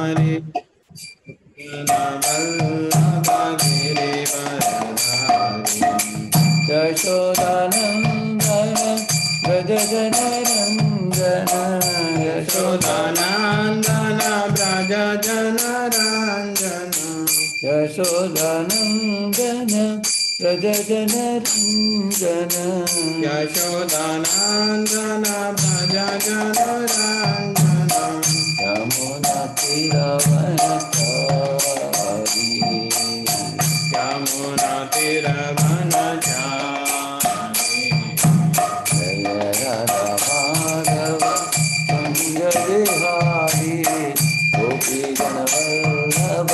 बिहारी वल्लभ गिरिवरधारी यशोदानंदन व्रज जनरंजन यशोदानंदन व्रज जनरंजन यशोदानंदन व्रज जनरंजन यशोदानंदन व्रज जनरंजन यमुना तीरवनचारी यमुना तीरवनचारी जय राधा माधव कुंज बिहारी गोपी जनवल्लभ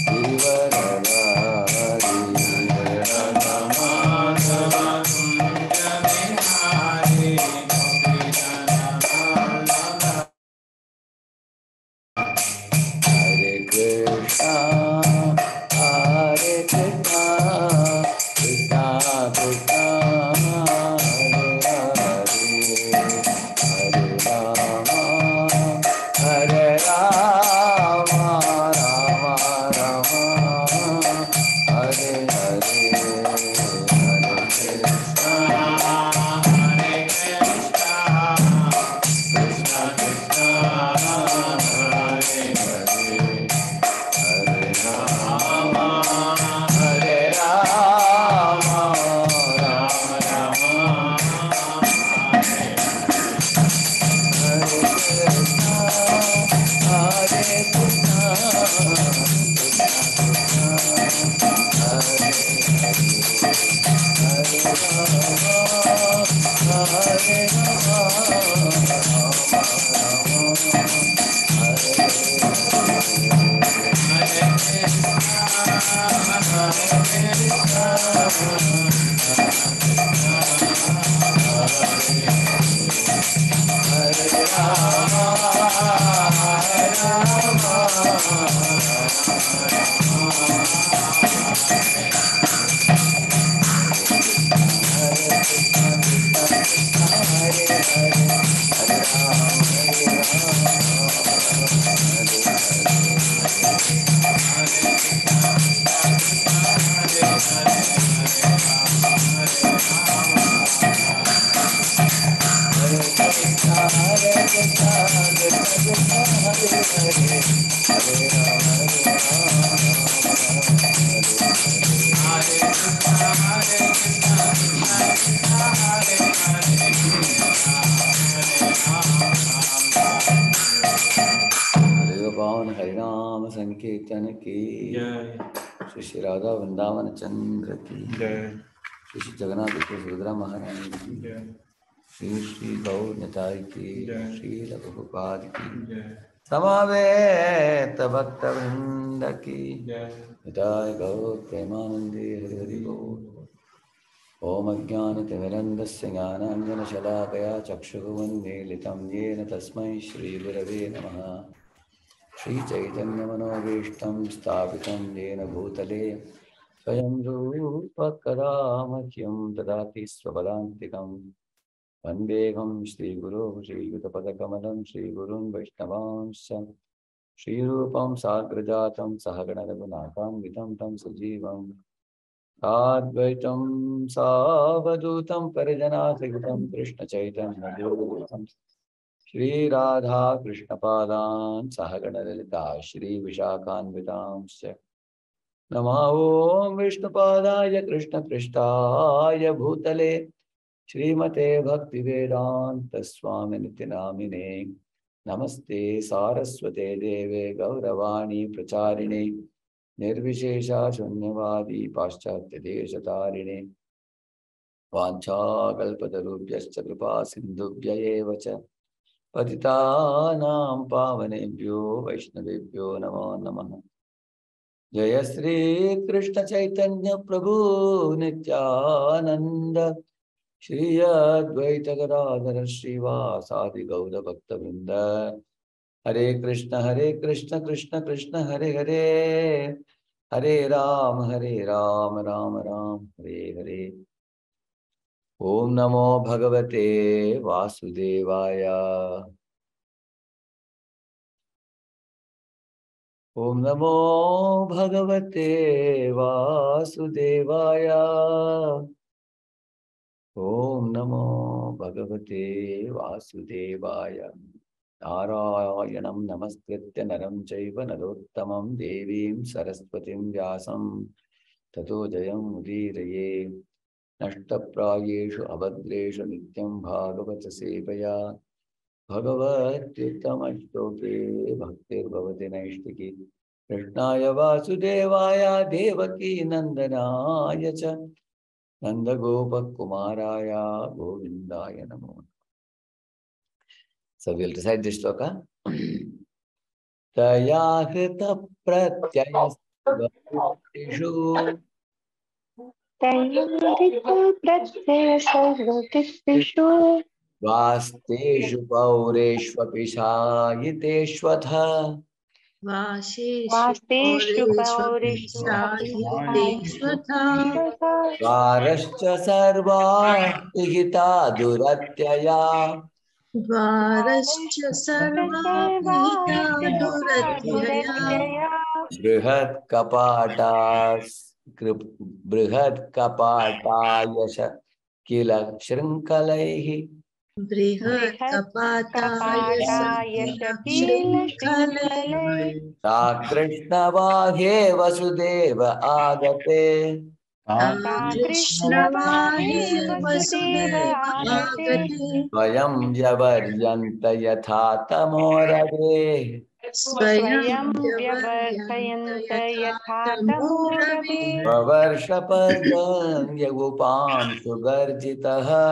गिरिवरधारी जय राधा माधव कुंज बिहारी गोपी जनवल्लभ हरे कृष्णा कृष्णा कृष्णा हरे राम राम राम हरे हरे हरे कृष्णा हरे कृष्णा कृष्णा कृष्णा हरे हरे हरे राम हरे राम राम राम हरे कृष्णा हरे कृष्णा कृष्णा कृष्णा हरे हरे हरे राम हरे पावन हरिनाम संकीर्तन की जय। श्री श्री राधा वृंदावन चंद्र की जय। श्री श्री जगन्नाथ सुभद्रा महारानी की जय। श्री श्री गौर निताई की जय। श्री रघुपाद की जय। समावेत भक्त वृंद की जय। निताय गौर प्रेमानंदे हरि हरि बोल। ओम अज्ञानतिमिरन्धस्य ज्ञानाञ्जनशलाकया चक्षुरुन्मीलितं येन तस्मै श्रीगुरवे नमः। श्रीचैतन्यमनोभीष्टं स्थापितं येन भूतले स्वयं रूपकदा मह्यं ददाति स्वपदान्तिकं। वन्देऽहं श्रीगुरोः श्रीयुतपदकमलं श्रीगुरुन् वैष्णवांश्च श्रीरूपं साग्रजातं सहगणरघुनाथान्वितं तं सजीवम् अद्वैतं सावधूतं परिजनासहितं कृष्णचैतन्यदेवं श्रीराधा कृष्णपादान् सहगणललिता श्रीविशाखान्वितांश्च नमः ॐ विष्णुपादाय कृष्णपृष्ठाय भूतले श्रीमते भक्तिवेदान्तस्वामिनिति नामिने नमस्ते सारस्वते देवे गौरवाणी प्रचारिणे निर्विशेषा शून्यवादी पाश्चात्यदेशतारिणे वाञ्छाकल्पतरुभ्यश्च कृपा सिन्धुभ्य एव च पतितानां पावनेभ्यो वैष्णवेभ्यो नमो नमः। जय श्री कृष्ण चैतन्य प्रभु नित्यानंद श्री अद्वैत गदाधर श्रीवासादि गौर भक्तवृंद। हरे कृष्ण कृष्ण कृष्ण हरे हरे हरे राम राम राम हरे हरे। ओम नमो भगवते वासुदेवाय। Om Namo Bhagavate Vasudevaya. Om Namo Bhagavate Vasudevaya. Narayanam Namaskritya Naram Chaiva Narottamam Devim Saraswatim Vyasam Tato Jayam Udiraye. Nashtaprayeshu Abhadreshu Nityam Bhagavata Sevaya. Bhagavad-Gita-Shloke Bhaktir-Bhavati Naishtiki Krishnaya Vasudevaya Devaki Nandanaya Cha Nanda Gopa-Kumaraya Govindaya Namo. So we'll recite this shloka. Taya Pratyaya Sarvabhuteshu Pratyaya सर्वदिष्टिषु Vasteshu Paureshvapi Shayiteshvatha वाशेषु वास्तेषु पौरेषु अपि शायितेष्वथा Varascha sarva pihita duratya द्वारश्च सर्वा पिहिता दुरत्यया सर्वाभिहितादुरत्यया Brihat kapata kila shrinkalaihi बृहत्कपाताय बृहत्कपाटाय सकीलशृङ्खलैः शकीलशृङ्खलैः Sa Krishna Vahye Vasudeva Agate सा सा कृष्णवाहे कृष्णवाहे वसुदेव वसुदेव आगते आगते Vayam Jabaryanta Yatha Tamorade स्वयं स्वयं व्यवर्यन्त व्यवर्तयन्त यथा यथा तमोरवे तमोरवे Vavarshapardhan Yagupam Sugarjitaha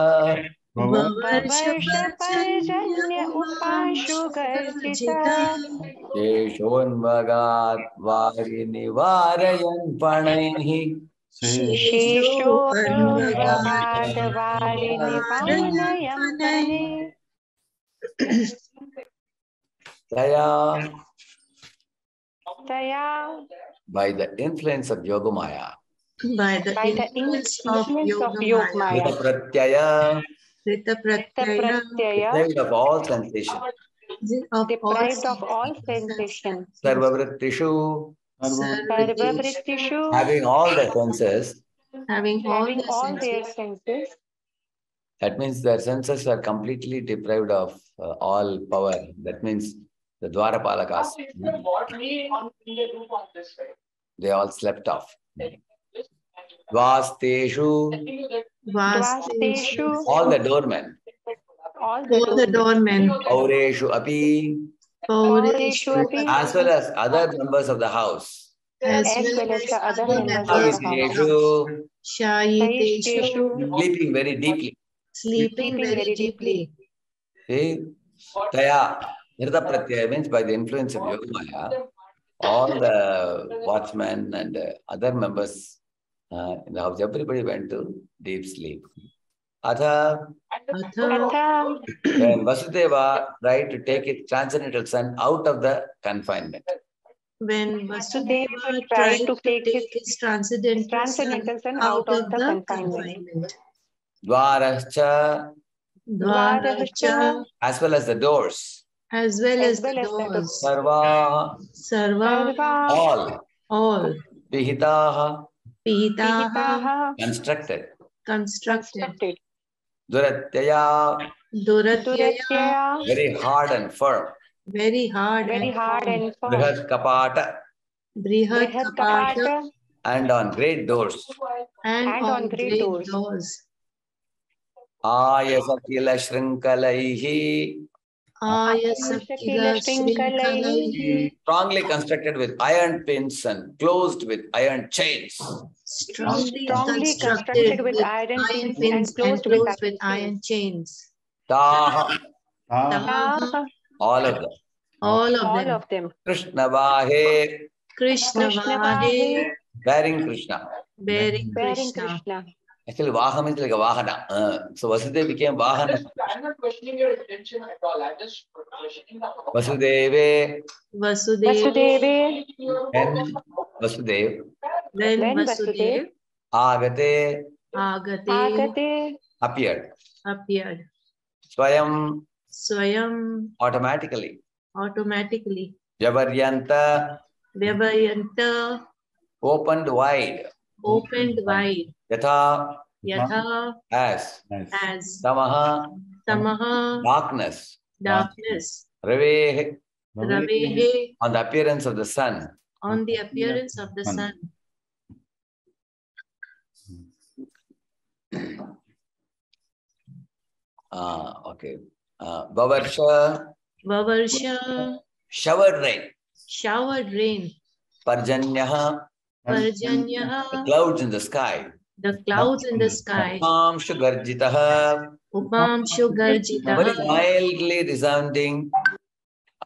ववर्षपर्जन्य ववर्षपर्जन्यमुपांशुवर्जिता उपांशुगर्जितः Sheshonvagat Vari Nivarayan Panaihi शेषोऽन्वगाद्वारयन् शेषोऽन्वगादवारिनिवारयं फणैः पणे Daya तया by the influence of Yogamaya by the by the influence of influence of Yogamaya, Yogamaya, Krita Pratyaya Krita Rita-pratyaya, Pratyaya, deprived of all sensation of all deprived of all sensation, senses, Sarvavrittishu Sarvadeshu, Sarvavrittishu, having all the senses. having all having the all their senses, senses, That means their senses are completely deprived of all power. That means the Dwarapalakas, they all slept off. Vasteshu, Vasteshu, Dvasteshu, all the doormen. all the all the doormen, doormen, Aureshu api, Paureshu Paureshu, api, as well as other members of the house. as as well well as as the other other members of members the of the house, house, Shayiteshu, Shayiteshu, Saishteshu, sleeping very deeply. sleeping sleeping very very deeply. deeply. See? Taya, Nirta Pratyaya means by the influence of Yogamaya, all the watchmen and other members in the house, everybody went to deep sleep. Atha, Atha, Atha, when Vasudeva tried to take his transcendental son out of the confinement, when Vasudeva Vasudeva tried tried to to take his take his transcendental son transcendental son out out of of the the confinement. confinement, Dwarascha, Dwarascha, Dvarascha, as well as the doors, as well as as the well as the doors, Sarva, Sarva, Sarva, all, all, Vihitaha, Pihitaha, Pihitaha, constructed, constructed, constructed, Duratyaya, Duratyaya, Duratyaya, very hard and firm, very hard very and hard firm, and firm, Brihat Kapata, Brihat Brihat Kapata, Kapata, and on great doors. and and on on great great doors. doors. Ayasakila Shrinkalaihi, Ayasakila Shakila Shrinkalaihi, strongly constructed with iron pins and closed with iron chains. strongly constructed constructed with with iron iron pins and pins and closed with closed with iron chains. iron chains. Taha, Taha, all of them. all of All them. of them. Krishna Vahe, Krishna Krishna Vahe, Vahe, bearing Krishna. bearing bearing Krishna. Krishna. Actually, Vaha means like a Vahana. So Vasudeva became Vahana. I'm not questioning your intention at all. I'm just questioning the Vasudeve, Vasudeva, Vasudeve, when Vasudev, when when Vasudev, Vasudev, Agate, Agate, Agate, appeared. appeared. Swayam, Swayam, automatically. automatically. Javaryanta, Vyavayanta, opened wide. opened wide. Yatha, Yatha, as. as. Tamaha, Tamaha, darkness. darkness. Ravehe, Ravehe, on the appearance of the sun. on the appearance of the sun. Okay. Bavarsha, Vavarsha, showered rain. showered rain. Parjanyaha, the Parjanyaha, clouds in the sky. the clouds in the sky. Upamshu garjitaha, Upamshu very garjitaha, mildly resounding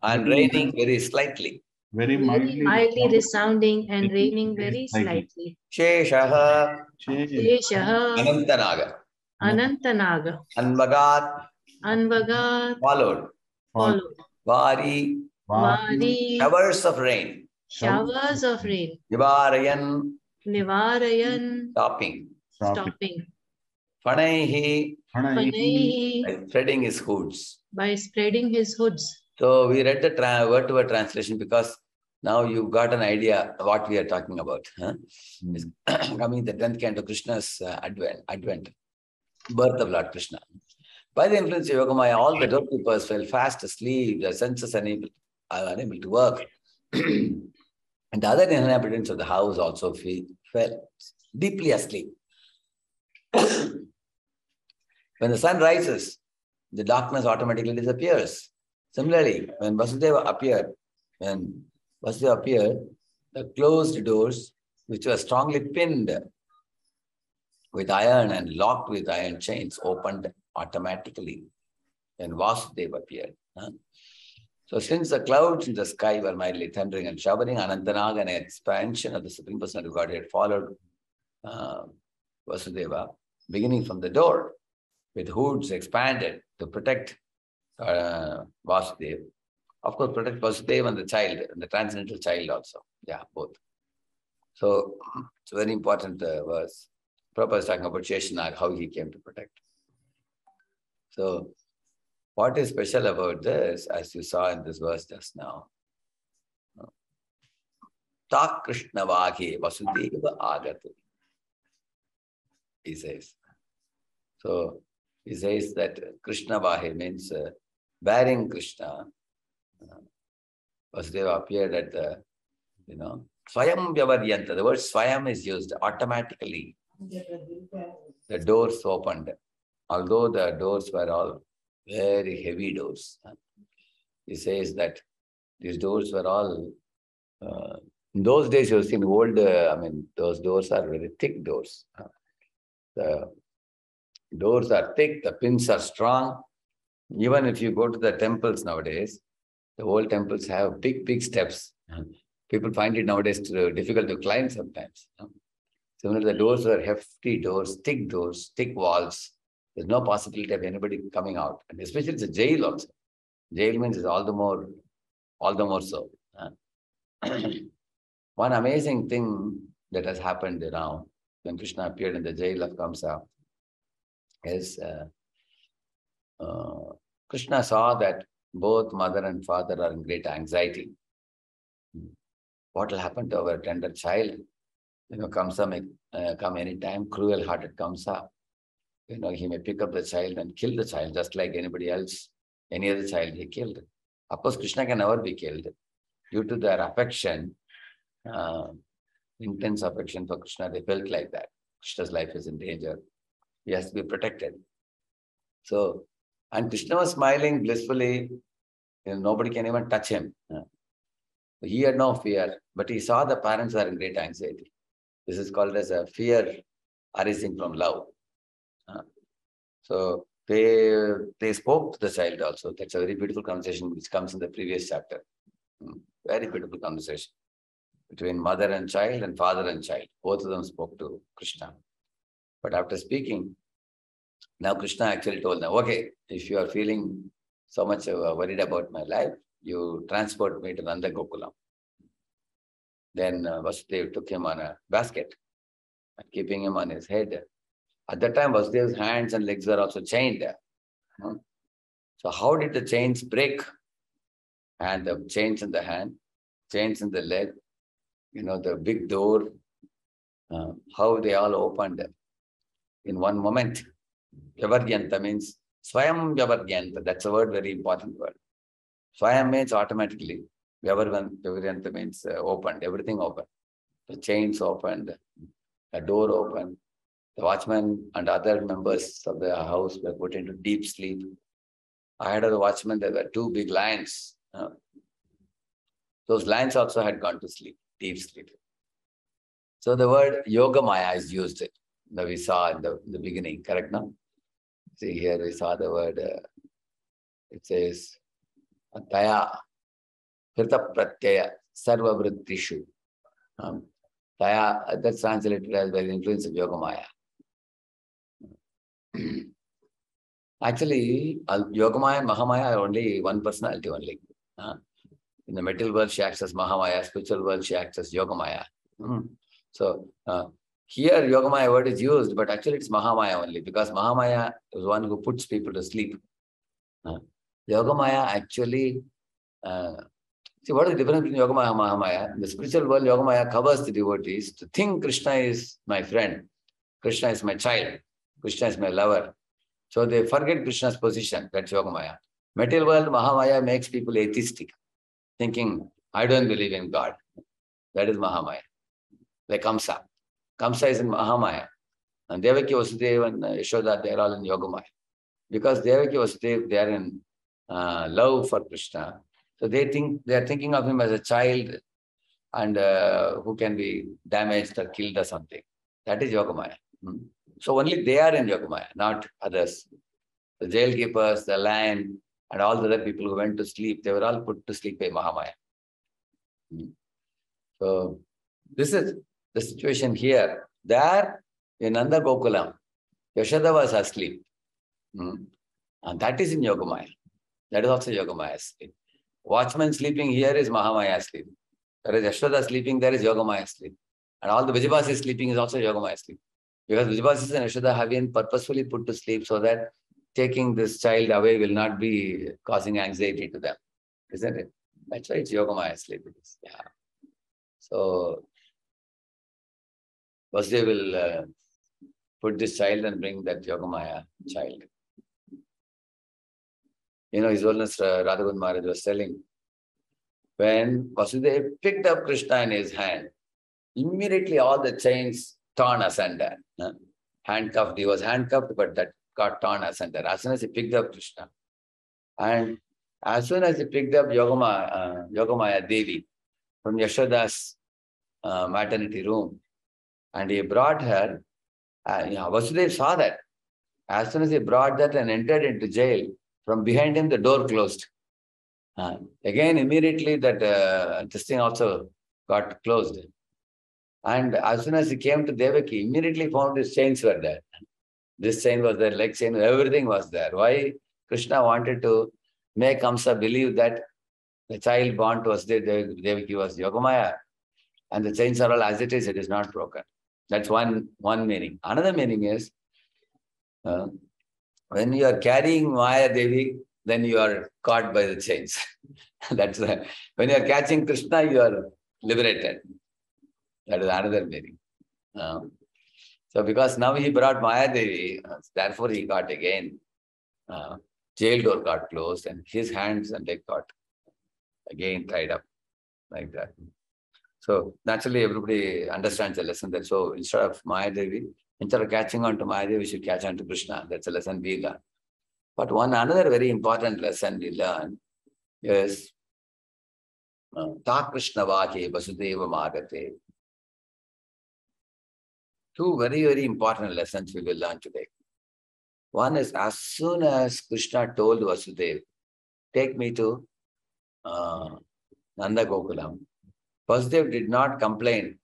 and raining very slightly. Very very mildly resounding and raining very slightly. Sheshaha, Deshaha, Anantanaga, Anantanaga, Anvagat, Anvagat, followed. followed. Vari, Vari, showers of rain. showers of rain. Nivarayan, Nivarayan, stopping. stopping. Panaihi, Panaihi, by spreading his hoods. by spreading his hoods. So we read the word-to-word translation because now you've got an idea of what we are talking about. It's coming the 10th canto, Krishna's advent, birth of Lord Krishna. By the influence of Yogamaya, all the doorkeepers fell fast asleep, their senses unable to work. And the other inhabitants of the house also fell deeply asleep. When the sun rises, the darkness automatically disappears. Similarly, when Vasudeva appeared, the closed doors, which were strongly pinned with iron and locked with iron chains, opened automatically when Vasudeva appeared. So since the clouds in the sky were mildly thundering and showering, Anantanaga, an expansion of the Supreme Personality of Godhead, followed Vasudeva, beginning from the door, with hoods expanded to protect Vasudeva. Of course, protect Vasudeva and the child, and the transcendental child also. Yeah, both. So it's a very important verse. Prabhupada is talking about Sheshanag, how he came to protect. So what is special about this, as you saw in this verse just now? Tak Krishna Vaghe Vasudeva Agatu, he says. So he says that Krishna Vahe means bearing Krishna. Vasudeva appeared at the, Swayam Vyavaryanta. The word Swayam is used automatically. The doors opened, although the doors were all very heavy doors. He says that these doors were all, in those days you see in old, those doors are very thick doors. The doors are thick, the pins are strong. Even if you go to the temples nowadays, the old temples have big steps. People find it nowadays difficult to climb sometimes. Similarly, the doors were hefty doors, thick walls. There's no possibility of anybody coming out. And especially it's a jail also. Jail means it's all the more so. One amazing thing that has happened now, when Krishna appeared in the jail of Kamsa, is Krishna saw that both mother and father are in great anxiety. What will happen to our tender child? Kamsa may come anytime, cruel-hearted Kamsa. He may pick up the child and kill the child, just like anybody else, any other child he killed. Of course, Krishna can never be killed. Due to their affection, intense affection for Krishna, they felt like that. Krishna's life is in danger. He has to be protected. So, and Krishna was smiling blissfully. Nobody can even touch him. He had no fear, but he saw the parents were in great anxiety. This is called as a fear arising from love. So they spoke to the child also. That's a very beautiful conversation which comes in the previous chapter. Very beautiful conversation between mother and child and father and child. Both of them spoke to Krishna. But after speaking, now Krishna actually told them, okay, if you are feeling so much worried about my life, you transport me to Nanda Gokulam. Then Vasudeva took him on a basket and keeping him on his head. At that time, Vasudeva's hands and legs were also chained. So how did the chains break? And the chains in the hand, chains in the leg, the big door, how they all opened in one moment. Vyavargyanta means Swayam Vyavargyanta. That's a word, very important word. Swayam means automatically. Vyavargyanta means opened, everything opened. The chains opened, the door opened. The watchman and other members of the house were put into deep sleep. Ahead of the watchman, there were two big lions. Those lions also had gone to sleep, deep sleep. So the word Yogamaya is used that we saw in the beginning, correct now? See here we saw the word, it says, Taya, Krita Pratyaya, Sarva Vrittishu. Taya, that's translated as by the influence of Yogamaya. Actually, Yogamaya and Mahamaya are only one personality only. In the material world, she acts as Mahamaya. Spiritual world, she acts as Yogamaya. So here, Yogamaya word is used, but actually it's Mahamaya only, because Mahamaya is one who puts people to sleep. Yogamaya actually, see what is the difference between Yogamaya and Mahamaya? In the spiritual world, Yogamaya covers the devotees to think Krishna is my friend, Krishna is my child, Krishna is my lover. So they forget Krishna's position. That's Yogamaya. Material world, Mahamaya makes people atheistic, thinking, I don't believe in God. That is Mahamaya. Like Kamsa. Kamsa is in Mahamaya. And Devaki, Vasudeva, and Yashoda, they are all in Yogamaya. Because Devaki, Vasudeva, they are in love for Krishna. So they are thinking of him as a child and who can be damaged or killed or something. That is Yogamaya. So only they are in Yogamaya, not others. The jail keepers, the lion, and all the other people who went to sleep, they were all put to sleep by Mahamaya. So this is the situation here. There in Nanda Gokulam, Yashoda was asleep. And that is in Yogamaya. That is also Yogamaya sleep. Watchman sleeping here is Mahamaya sleep. Whereas Yashoda sleeping there is Yogamaya sleep. And all the Vijayabasis sleeping is also Yogamaya sleep. Because Vijayabasis and Yashoda have been purposefully put to sleep so that taking this child away will not be causing anxiety to them. Isn't it? That's why it's Yogamaya sleep. Yeah. So Vasudeva will put this child and bring that Yogamaya child. His Holiness Radhagovind Maharaj was telling, when Vasudeva picked up Krishna in his hand, immediately all the chains torn asunder. Handcuffed, he was handcuffed, but that got torn asunder. As soon as he picked up Krishna. And as soon as he picked up Yogamaya Devi from Yashoda's maternity room, and he brought her, Vasudeva saw that. As soon as he brought that and entered into jail, from behind him the door closed. Again, immediately that this thing also got closed. And as soon as he came to Devaki, immediately found his chains were there. This chain was there, leg chain, everything was there. Why? Krishna wanted to make Kamsa believe that the child born to Vasudeva Devaki was Yogamaya. And the chains are all as it is not broken. That's one meaning. Another meaning is, when you are carrying Maya Devi, then you are caught by the chains. That's when you are catching Krishna, you are liberated. That is another meaning. So because now he brought Maya Devi, therefore he got again, jail door got closed and his hands and leg got again tied up like that. So naturally everybody understands the lesson that so instead of Maya Devi, instead of catching on to Maya Devi, we should catch on to Krishna. That's a lesson we learn. But another very important lesson we learn is Ta Krishna Vake Vasudeva Magate. Two very, very important lessons we will learn today. One is as soon as Krishna told Vasudeva, take me to Nanda Gokulam, Vasudeva did not complain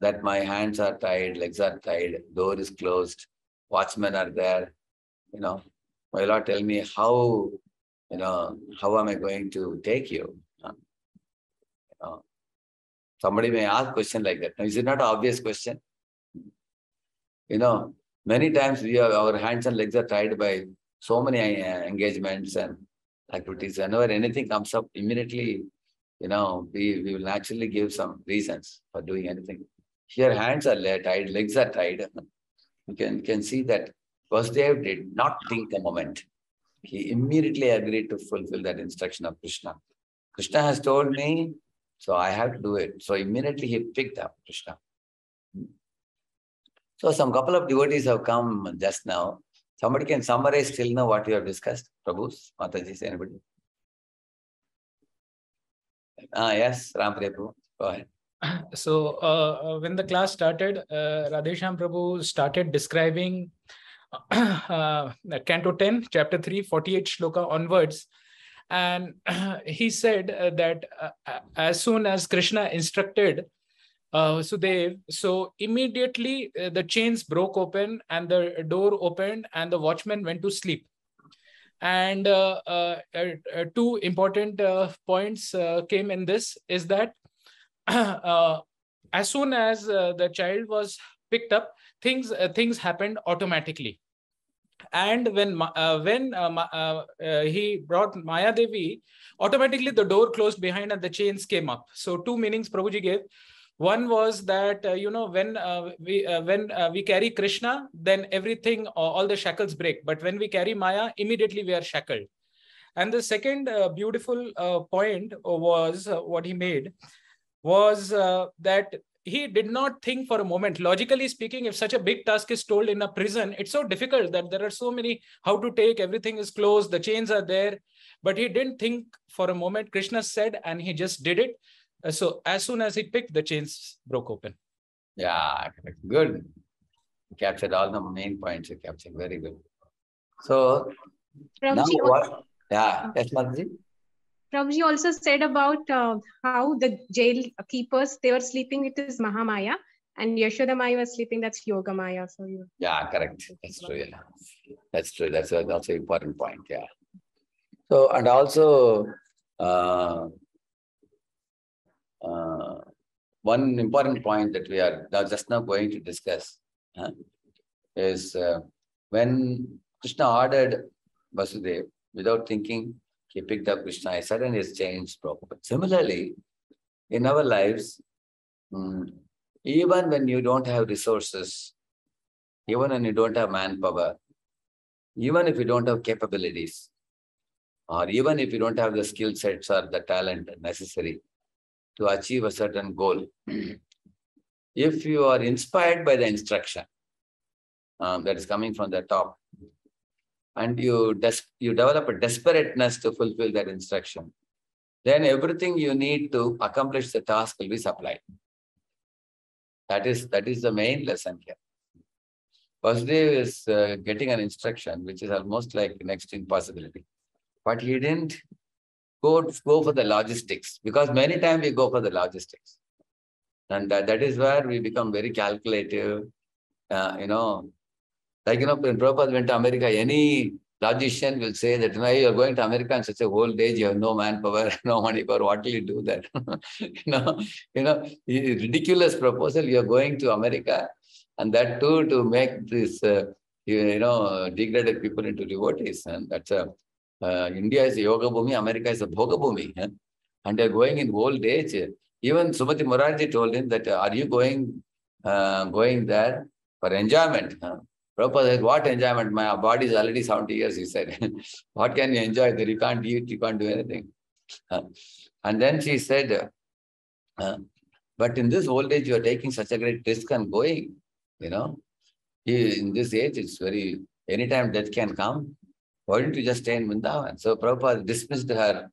that my hands are tied, legs are tied, door is closed, watchmen are there. My Lord, tell me how am I going to take you? Somebody may ask a question like that. Now, is it not an obvious question? Many times our hands and legs are tied by so many engagements and activities. Whenever anything comes up, immediately we will naturally give some reasons for doing anything. Here, hands are tied, legs are tied. You can see that Vasudev did not think a moment. He immediately agreed to fulfill that instruction of Krishna. Krishna has told me, so I have to do it. So immediately he picked up Krishna. So some couple of devotees have come just now. Somebody can summarize till now what we have discussed? Prabhus, Mataji, anybody? Yes, Ram Prabhu, go ahead. So when the class started, Radheshyam Prabhu started describing Canto 10, Chapter 3, 48 Shloka onwards. And he said that as soon as Krishna instructed Sudev, so immediately the chains broke open and the door opened and the watchman went to sleep. And two important points came in this is that as soon as the child was picked up, things happened automatically. And when he brought Maya Devi, automatically the door closed behind and the chains came up. So two meanings Prabhuji gave. One was that when we carry Krishna, then everything, all the shackles break. But when we carry Maya, immediately we are shackled. And the second beautiful point was what he made was that he did not think for a moment. Logically speaking, if such a big task is told in a prison, it's so difficult that there are so many how to take, everything is closed, the chains are there. But he didn't think for a moment. Krishna said, and he just did it. So as soon as he picked, the chains broke open. Yeah, good. You captured all the main points. You captured very good. So now what? Yeah, yes, Mataji. Prabhuji also said about how the jail keepers, they were sleeping, it is Mahamaya, and Yashoda Maya was sleeping, that's Yoga Maya. So yeah, correct. That's true. Yeah. That's true. That's also an important point. Yeah. So, and also one important point that we are just now going to discuss is when Krishna ordered Vasudev, without thinking, he picked up Krishna. I suddenly his chains broke. But similarly, in our lives, even when you don't have resources, even when you don't have manpower, even if you don't have capabilities, or even if you don't have the skill sets or the talent necessary to achieve a certain goal, if you are inspired by the instruction that is coming from the top, and you develop a desperateness to fulfill that instruction, then everything you need to accomplish the task will be supplied. That is the main lesson here. Vasudev is getting an instruction which is almost like next to impossibility. But he didn't go for the logistics, because many times we go for the logistics. And that is where we become very calculative. Like, when Prabhupada went to America, any logician will say that, you're going to America in such a old age, you have no manpower, no money power, what will you do there? Ridiculous proposal, you're going to America, and that too to make this, degraded people into devotees. And that's India is a yoga bhumi, America is a bhoga bhumi. And they're going in old age. Even Sumati Murarji told him that, are you going there for enjoyment? Prabhupada said, what enjoyment? My body is already 70 years, he said. What can you enjoy there? You can't eat, you can't do anything. And then she said, but in this old age, you are taking such a great risk and going, in this age, it's anytime death can come. Why don't you just stay in Vrindavan? So Prabhupada dismissed her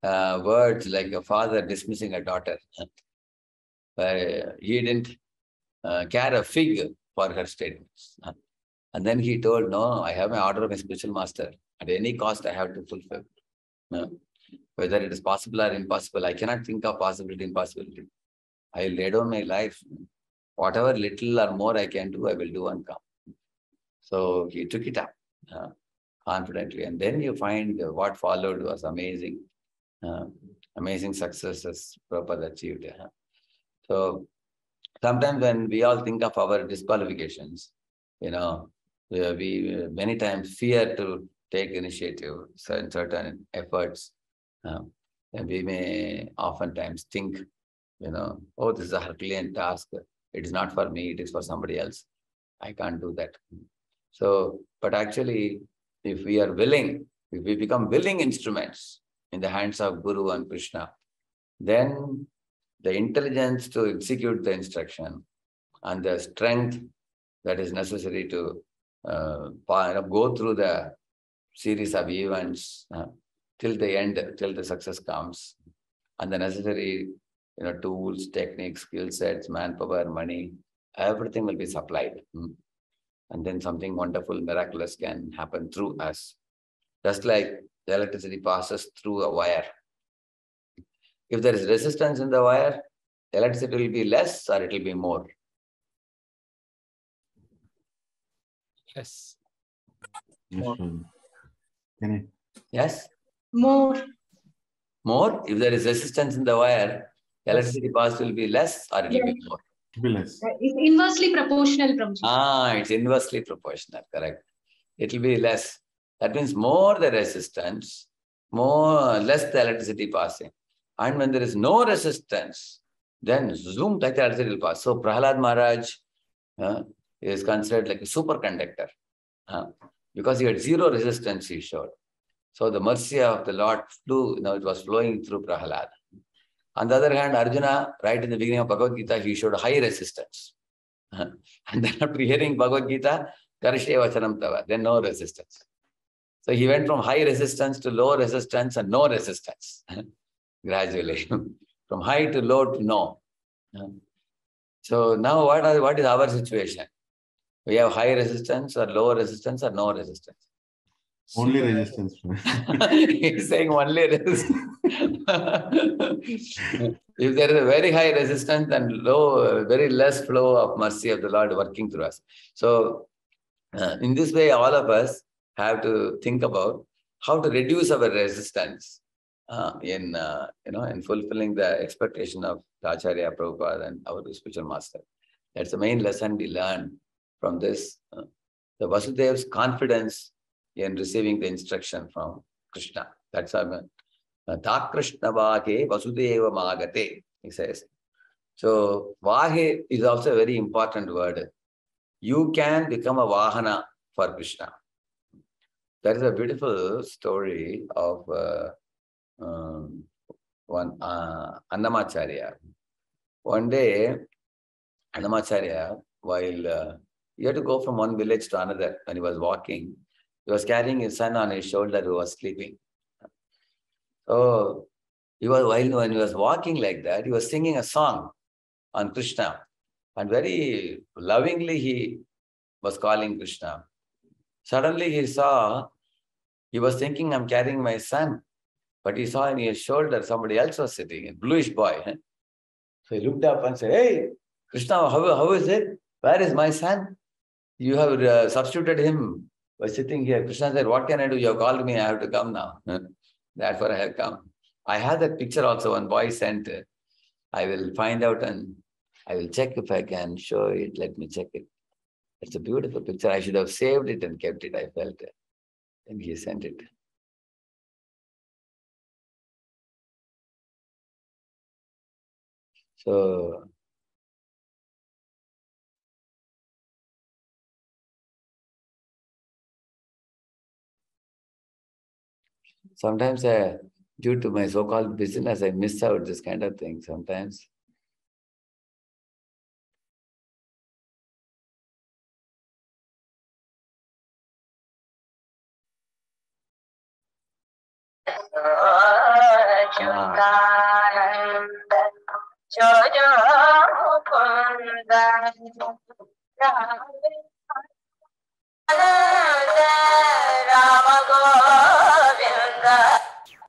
words like a father dismissing a daughter. He didn't care a fig for her statements. And then he told, no, I have my order of my spiritual master. At any cost, I have to fulfill. Whether it is possible or impossible, I cannot think of possibility, impossibility. I will lay down my life. Whatever little or more I can do, I will do and come. So he took it up confidently. And then you find what followed was amazing. Amazing successes Prabhupada achieved. So sometimes when we all think of our disqualifications, we many times fear to take initiative in certain efforts. then we may oftentimes think, oh, this is a Herculean task. It is not for me, it is for somebody else. I can't do that. So, but actually, if we are willing, if we become willing instruments in the hands of Guru and Krishna, then the intelligence to execute the instruction and the strength that is necessary to go through the series of events till the end, till the success comes, and the necessary tools, techniques, skill sets, manpower, money, everything will be supplied. And then something wonderful, miraculous can happen through us. Just like the electricity passes through a wire. If there is resistance in the wire, electricity will be less or it will be more. Yes. Yes? More. More? If there is resistance in the wire, electricity pass will be less or it will be more? It's inversely proportional, Prabhuji. It's inversely proportional, correct. It will be less. That means more the resistance, less the electricity passing. And when there is no resistance, then zoom, like the electricity will pass. So Prahlad Maharaj is considered like a superconductor because he had zero resistance, he showed. So the mercy of the Lord flew, it was flowing through Prahlad. On the other hand, Arjuna, right in the beginning of Bhagavad Gita, he showed high resistance. And then after hearing Bhagavad Gita, Karishe Vachanam Tava, then no resistance. So he went from high resistance to low resistance and no resistance, gradually. From high to low to no. So now what is our situation? We have high resistance or low resistance or no resistance? Only resistance. He's saying only resistance. If there is a very high resistance and low, very less flow of mercy of the Lord working through us. So in this way, all of us have to think about how to reduce our resistance in fulfilling the expectation of Acharya Prabhupada and our spiritual master. That's the main lesson we learn from this. The Vasudev's confidence in receiving the instruction from Krishna. That's our Tak Krishna Vahe Vasudeva Magate, he says. So Vahe is also a very important word. You can become a Vahana for Krishna. There is a beautiful story of one Annamacharya. One day, Annamacharya, while he had to go from one village to another, when he was walking, he was carrying his son on his shoulder who was sleeping. So when he was walking like that, he was singing a song on Krishna. And very lovingly he was calling Krishna. Suddenly he was thinking, I'm carrying my son. But he saw in his shoulder somebody else was sitting, a bluish boy. So he looked up and said, hey, Krishna, how is it? Where is my son? You have substituted him by sitting here. Krishna said, what can I do? You have called me, I have to come now. Therefore I have come. I have that picture also, one boy sent. I will find out and I will check if I can show it. Let me check it. It's a beautiful picture. I should have saved it and kept it, I felt. And he sent it. So sometimes due to my so-called business, I miss out this kind of thing sometimes.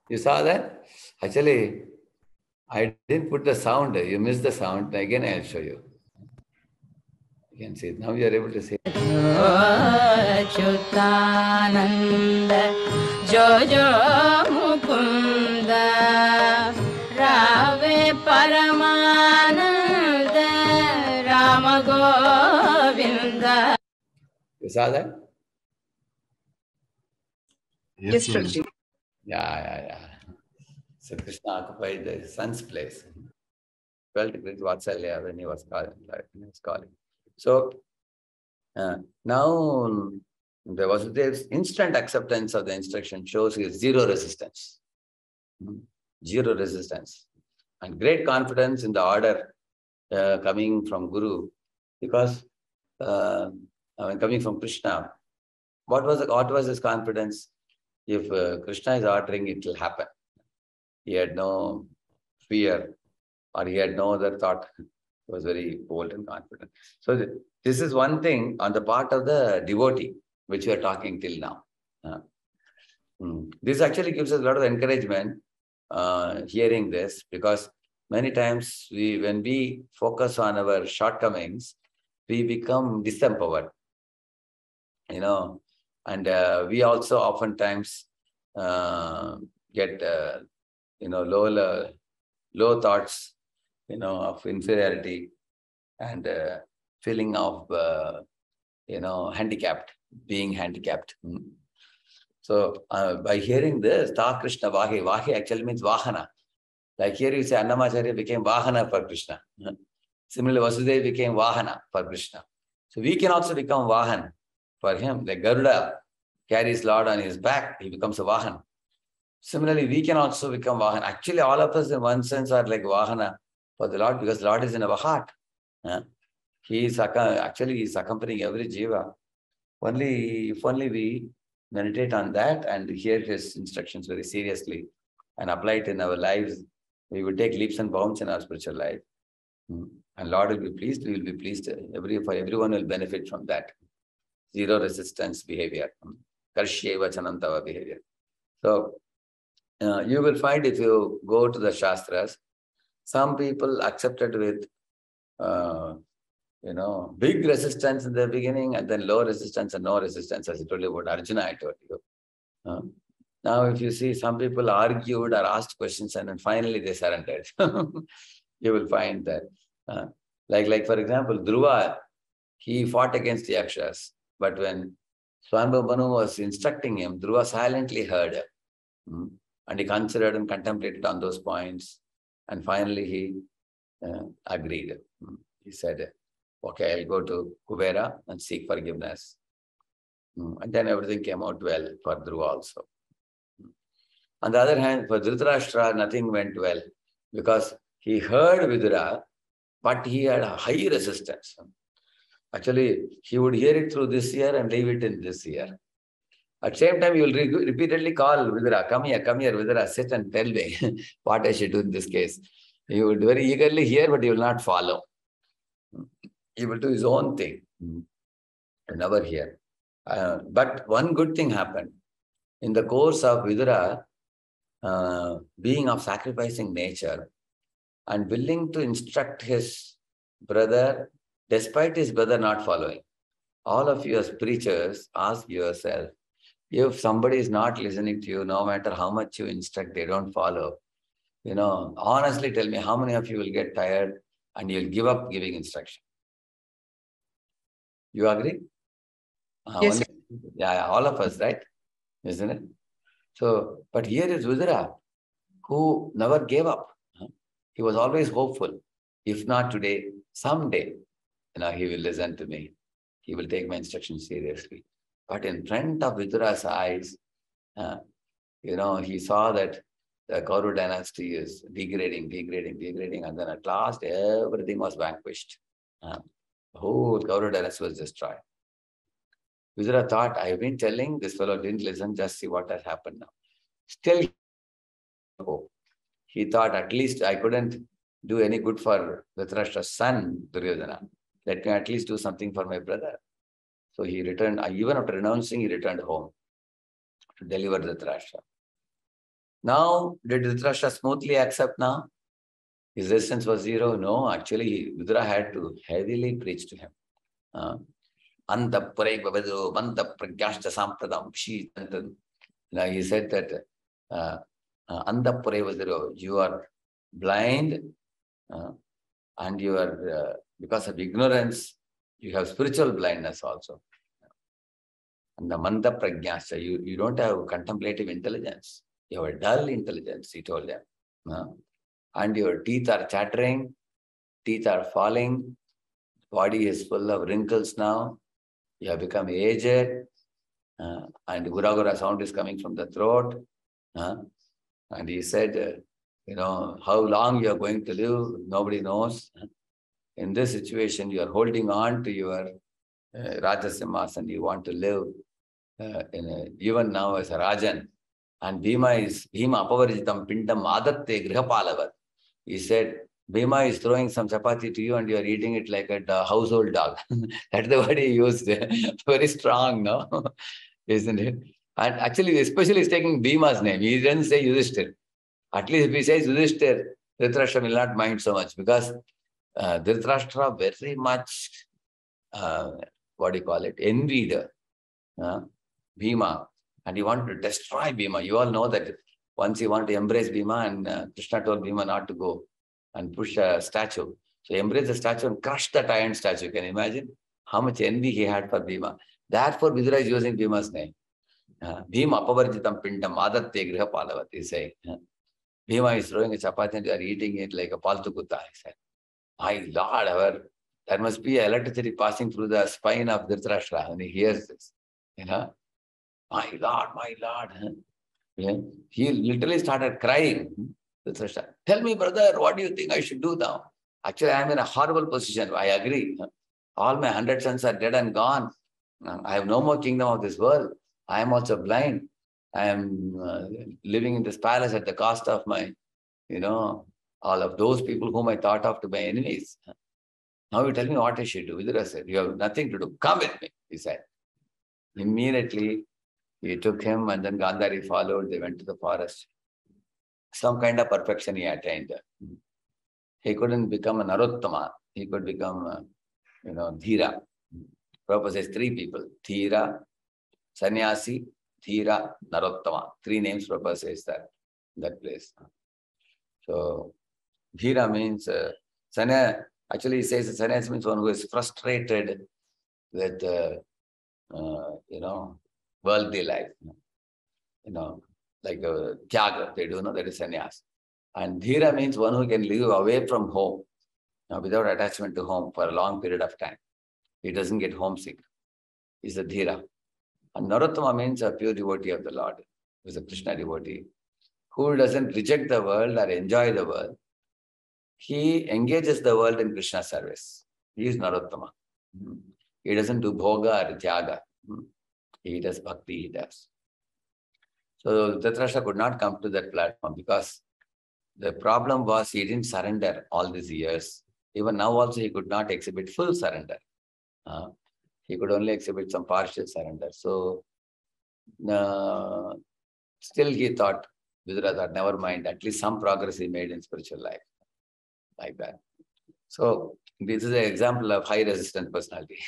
You saw that? Actually, I didn't put the sound. You missed the sound. Again, I'll show you. You can see it. Now you are able to see it. You saw that? Yes, Prabhuji. Yeah. So Krishna occupied the son's place. Felt great Vatsalya when he was calling. So now the Vasudev's instant acceptance of the instruction shows his zero resistance. Zero resistance. And great confidence in the order coming from Guru, because coming from Krishna. What was his confidence? If Krishna is ordering, it will happen. He had no fear, or he had no other thought. He was very bold and confident. So this is one thing on the part of the devotee, which we are talking till now. This actually gives us a lot of encouragement hearing this, because many times when we focus on our shortcomings, we become disempowered, and we also oftentimes get low thoughts, of inferiority, and feeling of being handicapped. So by hearing this, Ta Krishna Vahe, Vahe actually means Vahana. Like here you say Annamacharya became Vahana for Krishna. Similarly, Vasudeva became Vahana for Krishna. So we can also become Vahan for him. Like Garuda carries Lord on his back, he becomes a Vahan. Similarly, we can also become Vahan. Actually, all of us in one sense are like Vahana for the Lord, because Lord is in our heart. He is accompanying every jiva. If only we meditate on that and hear his instructions very seriously and apply it in our lives, we will take leaps and bounds in our spiritual life. And Lord will be pleased, we will be pleased. Everyone will benefit from that. Zero resistance behavior. Karshye vachanam tava behavior. So you will find, if you go to the Shastras, some people accepted with big resistance in the beginning, and then low resistance and no resistance, as I told you about Arjuna, I told you. Now, if you see, some people argued or asked questions and then finally they surrendered. You will find that. Like for example, Dhruva, he fought against the Yakshas, but when Swayambhu Manu was instructing him, Dhruva silently heard him. And he considered and contemplated on those points. And finally he agreed. He said, okay, I'll go to Kubera and seek forgiveness. And then everything came out well for Dhruva also. On the other hand, for Dhritarashtra, nothing went well, because he heard Vidura, but he had a high resistance. Actually, he would hear it through this ear and leave it in this ear. At the same time, he will repeatedly call Vidura, come here, Vidura, sit and tell me what I should do in this case. He would very eagerly hear, but he will not follow. He will do his own thing. Never hear. But one good thing happened. In the course of Vidura, being of sacrificing nature and willing to instruct his brother, despite his brother not following. All of you as preachers, ask yourself, if somebody is not listening to you, no matter how much you instruct, they don't follow. Honestly tell me, how many of you will get tired and you'll give up giving instruction? You agree? Yes. Yeah, all of us, right? Isn't it? So, but here is Vidura, who never gave up. He was always hopeful. If not today, someday, he will listen to me. He will take my instructions seriously. But in front of Vidura's eyes, he saw that the Kauru dynasty is degrading, and then at last everything was vanquished. The whole Kauru dynasty was destroyed. Vidura thought, I have been telling, this fellow didn't listen, just see what has happened now. Still, he thought, at least I couldn't do any good for Dhritarashtra's son, Duryodhana. Let me at least do something for my brother. So he returned, even after renouncing, he returned home to deliver Dhritarashtra. Now, did Dhritarashtra smoothly accept now? His resistance was zero? No, actually, Vidura had to heavily preach to him. Anta Purai Babadu, Manta Pragyashta Sampradam. He said that Anta Purai Babadu, you are blind and you are, because of ignorance, you have spiritual blindness also. And the Manta Pragyashta, you don't have contemplative intelligence. You have a dull intelligence, he told them. And your teeth are chattering, teeth are falling, body is full of wrinkles now, you have become aged, and gura gura sound is coming from the throat. And he said, how long you are going to live, nobody knows. In this situation, you are holding on to your Radheshyamdas and you want to live even now as a Rajan. And Bhima apavarijitam pindam adatte grihapalavat. He said, Bhima is throwing some chapati to you and you are eating it like a household dog. That's the word he used. Very strong, no? Isn't it? And actually, especially he's taking Bhima's name. He didn't say Yudhishthir. At least if he says Yudhishthir, Dhritarashtra will not mind so much because Dhritarashtra very much, envied Bhima. And he wanted to destroy Bhima. You all know that once he wanted to embrace Bhima and Krishna told Bhima not to go and push a statue. So he embraced the statue and crushed that iron statue. Can you imagine how much envy he had for Bhima? Therefore, Vidura is using Bhima's name. Bhima apavarjitam pindam adatte grihapalavat, he is saying. Bhima is throwing a chapati and you are eating it like a paltu kutta, he said. My Lord, there must be electricity passing through the spine of Dhritarashtra when he hears this. My Lord. He literally started crying. Tell me, brother, what do you think I should do now? Actually, I am in a horrible position. I agree. All my 100 sons are dead and gone. I have no more kingdom of this world. I am also blind. I am living in this palace at the cost of my, all of those people whom I thought of to be enemies. Now you tell me what I should do. Vidura said, you have nothing to do. Come with me, he said. Immediately, he took him and then Gandhari followed. They went to the forest. Some kind of perfection he attained. He couldn't become a Narottama. He could become, Dhira. Prabhupada says 3 people. Dhira, Sannyasi, Dhira, Narottama. 3 names Prabhupada says that place. So, Dhira means, actually he says Sannyasi means one who is frustrated with, worldly life. Like a tyaga, they do know that is sannyas. And dhira means one who can live away from home, without attachment to home for a long period of time. He doesn't get homesick. He's a dhira. And Narottama means a pure devotee of the Lord, who is a Krishna devotee, who doesn't reject the world or enjoy the world. He engages the world in Krishna service. He is Narottama. He doesn't do bhoga or tyaga. He does bhakti, he does. So Dhritarashtra could not come to that platform because the problem was he didn't surrender all these years. Even now also he could not exhibit full surrender. He could only exhibit some partial surrender. So still he thought, Vidura thought, never mind, at least some progress he made in spiritual life. Like that. So this is an example of high resistance personality.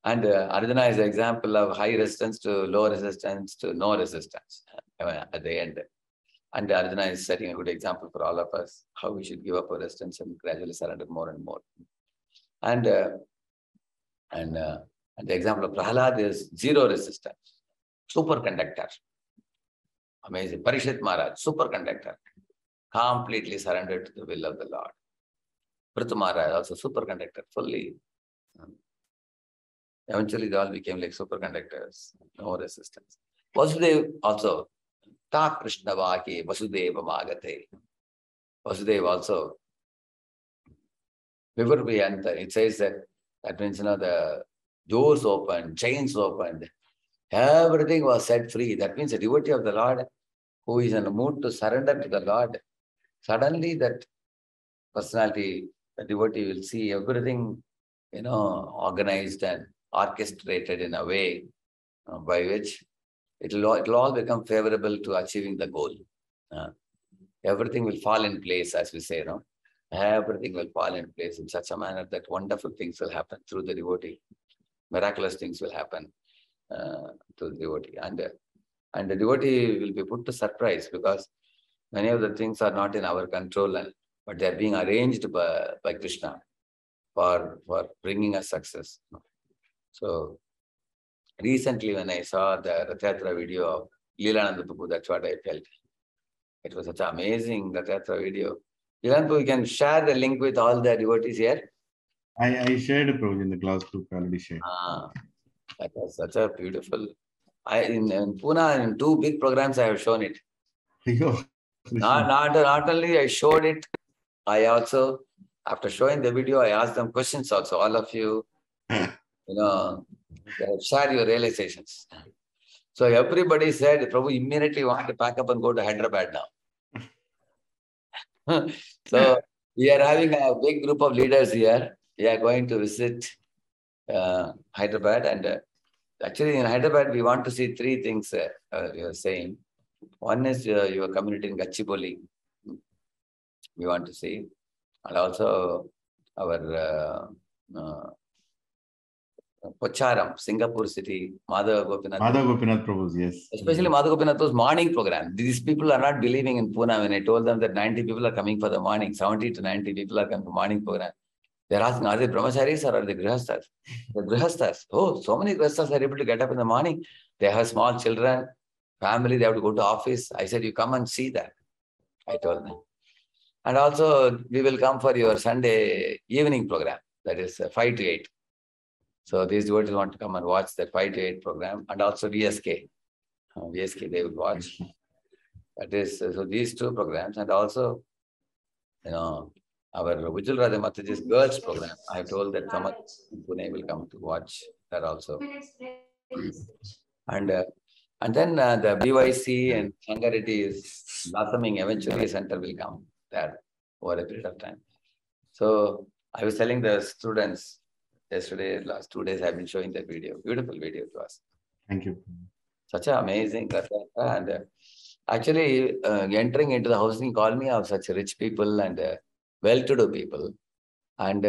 And Arjuna is an example of high resistance to low resistance to no resistance at the end. And Arjuna is setting a good example for all of us, how we should give up our resistance and gradually surrender more and more. And the example of Prahlad is zero resistance, superconductor. Amazing. Parishit Maharaj, superconductor, completely surrendered to the will of the Lord. Prithu Maharaj, also superconductor, fully. Eventually, they all became like superconductors, no resistance. Vasudev also, Ta Krishna Vaki, Vasudeva Magate. Vasudev also, Vivurviyanta, it says that means, the doors opened, chains opened, everything was set free. That means a devotee of the Lord who is in the mood to surrender to the Lord, suddenly that personality, the devotee will see everything, organized and orchestrated in a way by which it'll all become favorable to achieving the goal. Everything will fall in place, as we say, everything will fall in place in such a manner that wonderful things will happen through the devotee. Miraculous things will happen to the devotee. And the devotee will be put to surprise because many of the things are not in our control, but they are being arranged by Krishna for bringing us success. So recently when I saw the Rath Yatra video of Leelananda Prabhu, that's what I felt. It was such an amazing Ratha video. Ilan, we can share the link with all the devotees here. I shared it, Prabhuji, in the class group. I already shared. That was such a beautiful. In Pune, in 2 big programs, I have shown it. Not only I showed it, I also, after showing the video, I asked them questions also. All of you, share your realizations. So everybody said, Prabhu, immediately want to pack up and go to Hyderabad now. So we are having a big group of leaders here. We are going to visit Hyderabad, and actually in Hyderabad, we want to see 3 things you are saying. One is your community in Gachibowli. We want to see. And also our Pocharam, Singapore city, Madhava Gopinath Prabhu, yes. Especially Madhava Gopinath's morning program. These people are not believing in Pune. When I told them that 90 people are coming for the morning, 70 to 90 people are coming for morning program. They're asking, are they brahmacharis or are they grihasthas? The grihasthas. Oh, so many grihasthas are able to get up in the morning. They have small children, family, they have to go to office. I said, you come and see that. I told them. And also, we will come for your Sunday evening program. That is 5 to 8. So these devotees want to come and watch that 5 to 8 program. And also VSK. VSK, they will watch. That is, so these 2 programs. And also, our Vijul Radha Mataji's girls program. I have told that Samat Pune will come to watch that also. And then the BYC and Sangarity is blossoming. Eventually, a center will come there over a period of time. So I was telling the students yesterday, last 2 days, I've been showing that video. Beautiful video to us. Thank you. Such an amazing Ratha. And actually, entering into the housing colony of such rich people and well-to-do people, and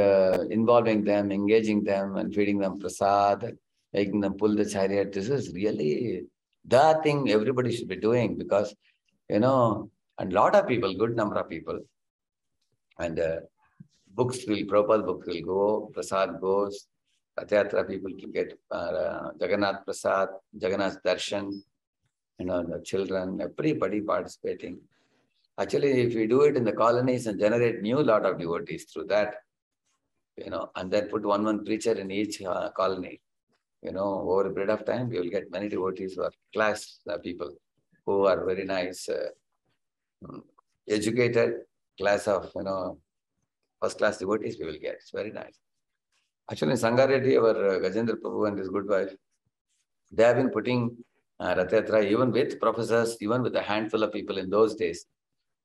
involving them, engaging them, and feeding them prasad, making them pull the chariot. This is really the thing everybody should be doing, because, and a lot of people, good number of people, and books will, Prabhupada books will go, prasad goes, Rathayatra people will get Jagannath prasad, Jagannath darshan, the children, everybody participating. Actually, if we do it in the colonies and generate new lot of devotees through that, and then put one preacher in each colony, over a period of time, we will get many devotees who are class people, who are very nice, educated class of, first class devotees we will get. It's very nice. Actually, in Sangareddy, our Gajendra Prabhu and his good wife, they have been putting Rathayatra even with professors, even with a handful of people in those days.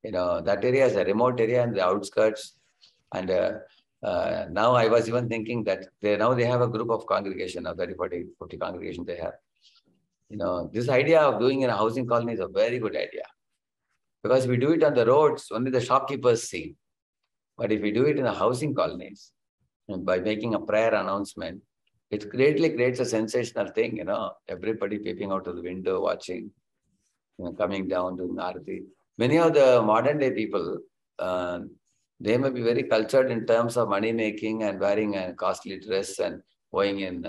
That area is a remote area in the outskirts. And now I was even thinking that they have a group of congregation, of 30, 40 congregation they have. This idea of doing in a housing colony is a very good idea. Because if we do it on the roads, only the shopkeepers see. But if we do it in the housing colonies, and by making a prayer announcement, it greatly creates a sensational thing, everybody peeping out of the window, watching, coming down to Narati. Many of the modern day people, they may be very cultured in terms of money making and wearing a costly dress and going in,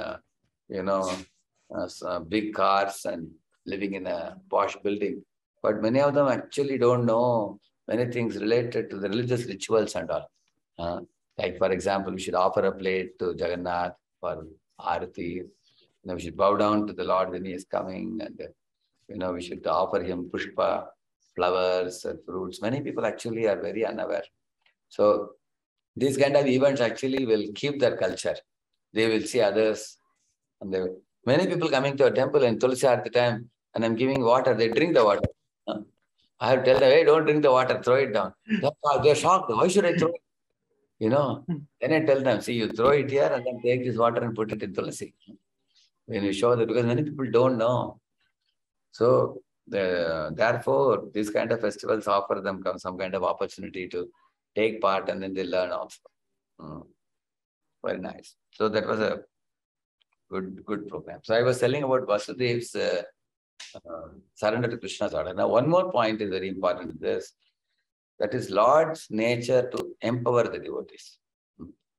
big cars and living in a posh building. But many of them actually don't know many things related to the religious rituals and all. Like, for example, we should offer a plate to Jagannath for Arati. We should bow down to the Lord when he is coming, and we should offer him pushpa, flowers and fruits. Many people actually are very unaware. So these kind of events actually will keep their culture. They will see others. And many people coming to a temple in Tulsi at the time, and I'm giving water, they drink the water. I have to tell them, hey, don't drink the water, throw it down. They're shocked. Why should I throw it? Then I tell them, see, you throw it here and then take this water and put it in Tulsi. When you show that, because many people don't know. So therefore, these kind of festivals offer them some kind of opportunity to take part, and then they learn also. Very nice. So that was a good program. So I was telling about Vasudev's surrender to Krishna's order. Now, one more point is very important in this. That is Lord's nature to empower the devotees.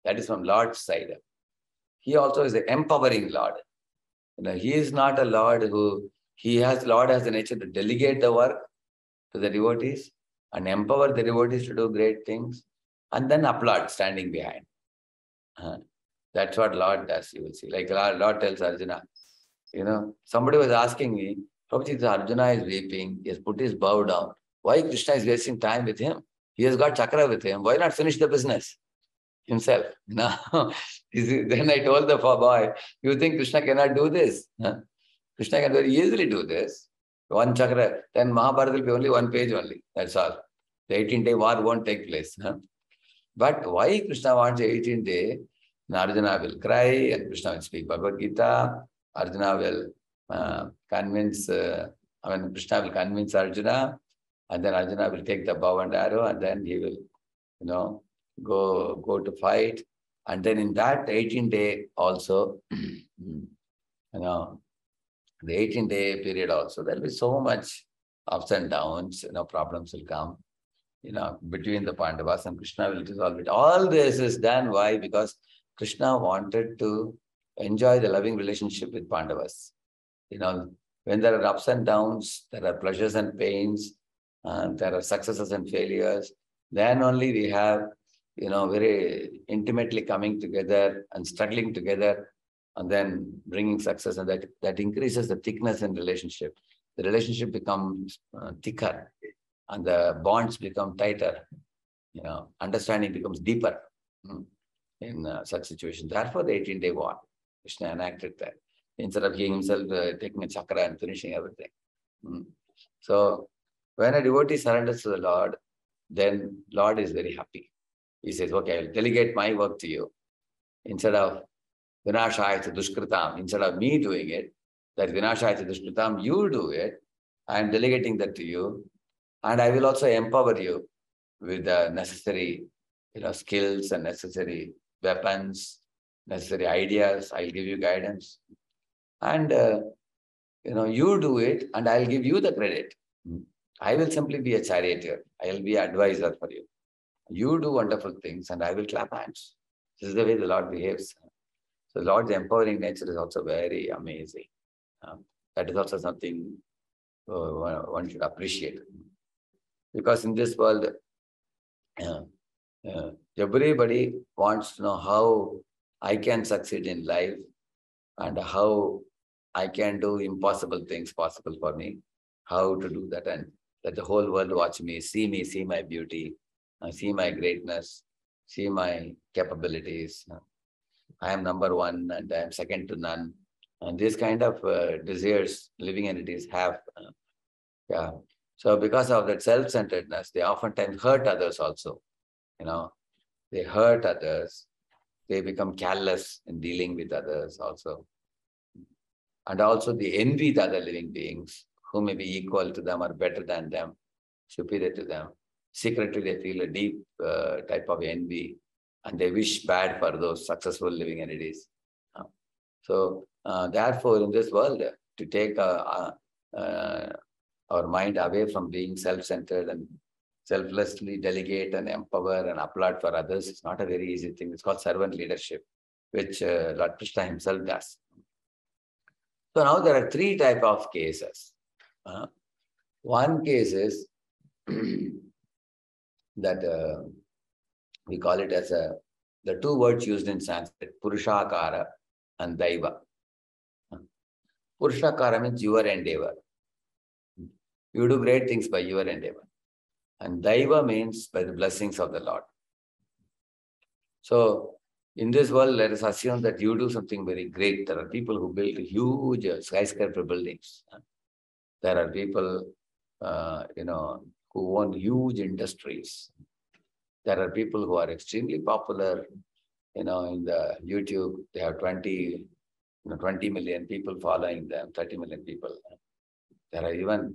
That is from Lord's side. He also is an empowering Lord. He is not a Lord Lord has the nature to delegate the work, to the devotees and empower the devotees to do great things, and then applaud standing behind. That's what Lord does, you will see. Like Lord tells Arjuna, somebody was asking me, Prabhuji, Arjuna is weeping, he has put his bow down. Why Krishna is wasting time with him? He has got chakra with him. Why not finish the business himself? Then I told the boy, you think Krishna cannot do this? Krishna can very easily do this. One chakra, then Mahabharata will be only one page only. That's all. The 18-day war won't take place. But why Krishna wants 18-day? Arjuna will cry and Krishna will speak Bhagavad Gita. Arjuna will Krishna will convince Arjuna, and then Arjuna will take the bow and arrow, and then he will, go to fight. And then in that 18-day also, the 18-day period also, there will be so much ups and downs, problems will come, between the Pandavas, and Krishna will resolve it. All this is done. Why? Because Krishna wanted to enjoy the loving relationship with Pandavas. When there are ups and downs, there are pleasures and pains, there are successes and failures, then only we have, very intimately coming together and struggling together, and then bringing success, and that increases the thickness in relationship. The relationship becomes thicker, and the bonds become tighter. Understanding becomes deeper in such situations. Therefore, the 18-day war, Krishna enacted that instead of he himself taking a chakra and finishing everything. So, when a devotee surrenders to the Lord, then Lord is very happy. He says, okay, I will delegate my work to you. Instead of Vinashaya Dushkritam, instead of me doing it, that Vinashaya Dushkritam, you do it. I am delegating that to you. And I will also empower you with the necessary skills and necessary weapons, necessary ideas. I'll give you guidance. And, you do it, and I'll give you the credit. I will simply be a charioteer. I'll be an advisor for you. You do wonderful things, and I will clap hands. This is the way the Lord behaves. So Lord's empowering nature is also very amazing. That is also something one should appreciate. Because in this world, everybody wants to know how I can succeed in life and how I can do impossible things possible for me, how to do that, and let the whole world watch me, see my beauty, see my greatness, see my capabilities. I am number one and I am second to none. And these kind of desires living entities have. So because of that self-centeredness, they oftentimes hurt others also. They hurt others. They become careless in dealing with others also. And also they envy the other living beings who may be equal to them or better than them, superior to them. Secretly, they feel a deep type of envy, and they wish bad for those successful living entities. So, therefore, in this world, to take our mind away from being self-centered and selflessly delegate and empower and applaud for others, it's not a very easy thing. It's called servant leadership, which Lord Krishna himself does. So now there are three types of cases. One case is that we call it as the two words used in Sanskrit, Purusakara and DAIVA. Purusakara means your endeavor. You do great things by your endeavor. And DAIVA means by the blessings of the Lord. So, in this world, let us assume that you do something very great. There are people who build huge skyscraper buildings. There are people, who own huge industries. There are people who are extremely popular, in the YouTube. They have 20 million people following them, 30 million people. There are even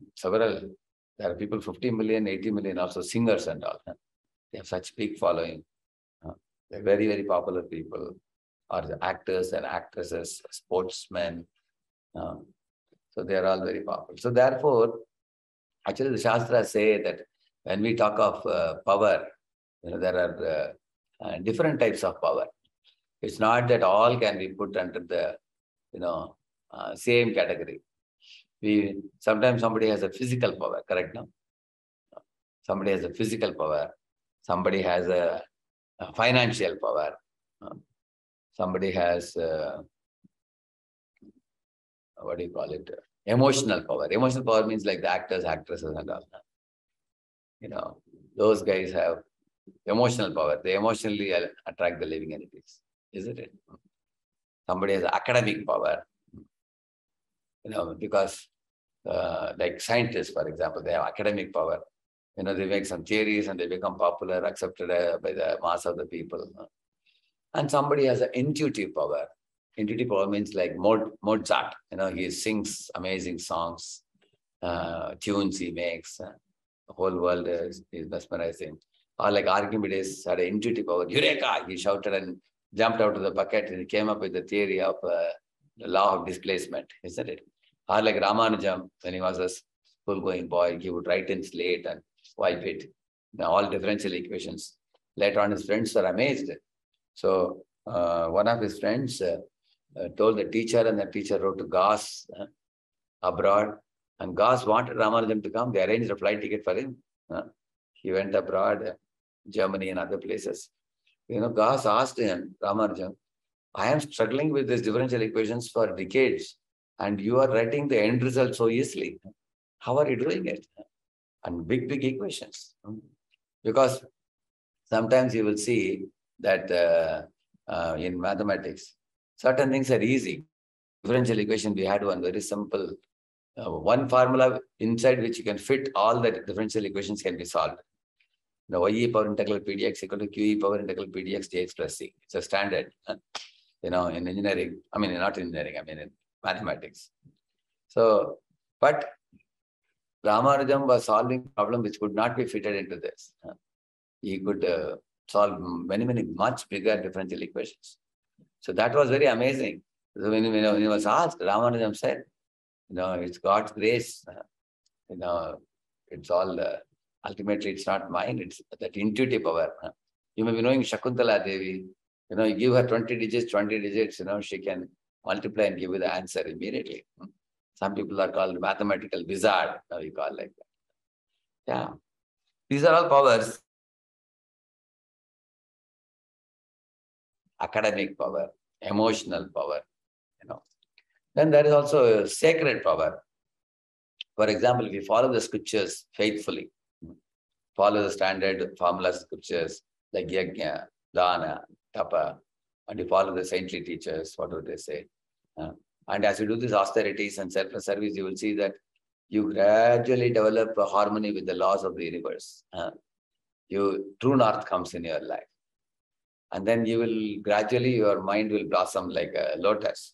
there are people 50 million, 80 million, also singers and all. They have such big following. They're very, very popular people, or the actors and actresses, sportsmen. So they are all very popular. So therefore, actually the Shastras say that when we talk of power, there are different types of power. It's not that all can be put under the, same category. Sometimes somebody has a physical power, correct now? Somebody has a physical power. Somebody has a financial power. Somebody has, what do you call it? Emotional power. Emotional power means like the actors, actresses and all. You know, those guys have emotional power. They emotionally attract the living entities, isn't it? Somebody has academic power. You know, because like scientists, for example, they have academic power. You know, they make some theories and they become popular, accepted by the mass of the people. And somebody has an intuitive power. Intuitive power means like Mozart. You know, he sings amazing songs, tunes he makes. The whole world is mesmerizing. Or like Archimedes had an intuitive power. Eureka! He shouted and jumped out of the bucket and he came up with the theory of the law of displacement, isn't it? Or like Ramanujam, when he was a school-going boy, he would write in slate and wipe it. Now, all differential equations. Later on, his friends were amazed. So one of his friends told the teacher, and the teacher wrote to Gauss abroad. And Gauss wanted Ramanujam to come. They arranged a flight ticket for him. He went abroad, Germany and other places. You know, Gauss asked him, Ramanujam, I am struggling with these differential equations for decades, and you are writing the end result so easily. How are you doing it? And big equations. Because sometimes you will see that in mathematics, certain things are easy. Differential equation, we had one very simple, one formula inside which you can fit all the differential equations can be solved. The y power integral pdx equal to q power integral pdx dx plus c. It's a standard, you know, in engineering. I mean, not engineering, I mean in mathematics. So, but Ramanujam was solving a problem which could not be fitted into this. He could solve many much bigger differential equations. So that was very amazing. So when he was asked, Ramanujam said, you know, it's God's grace. You know, it's all, ultimately it's not mine, it's that intuitive power. You may be knowing Shakuntala Devi, you know, you give her 20 digits, you know, she can multiply and give you the answer immediately. Some people are called mathematical wizard, we call like that. Yeah. These are all powers. Academic power, emotional power, you know. Then there is also a sacred power. For example, if you follow the scriptures faithfully, follow the standard formulas scriptures like yajna, dana, tapa, and you follow the saintly teachers, whatever they say. And as you do these austerities and selfless service, you will see that you gradually develop a harmony with the laws of the universe. True north comes in your life. And then you will gradually, your mind will blossom like a lotus.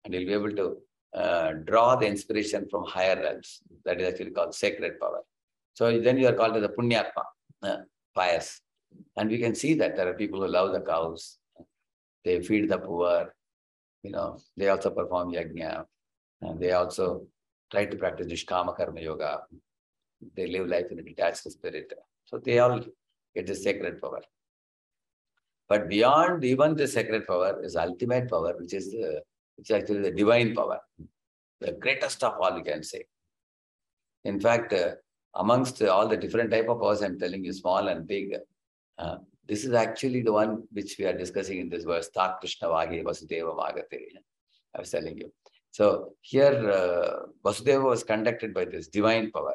And you'll be able to draw the inspiration from higher realms. That is actually called sacred power. So then you are called as a punyatma, pious. And we can see that there are people who love the cows. They feed the poor. You know, they also perform yajna. And they also try to practice nishkama karma yoga. They live life in a detached spirit. So they all get the sacred power. But beyond even the sacred power is ultimate power, which is actually the divine power, the greatest of all, we can say. In fact, amongst all the different type of powers, I'm telling you, small and big, this is actually the one which we are discussing in this verse, Tak Krishna Vage Vasudeva Magate. I was telling you. So here, Vasudeva was conducted by this divine power.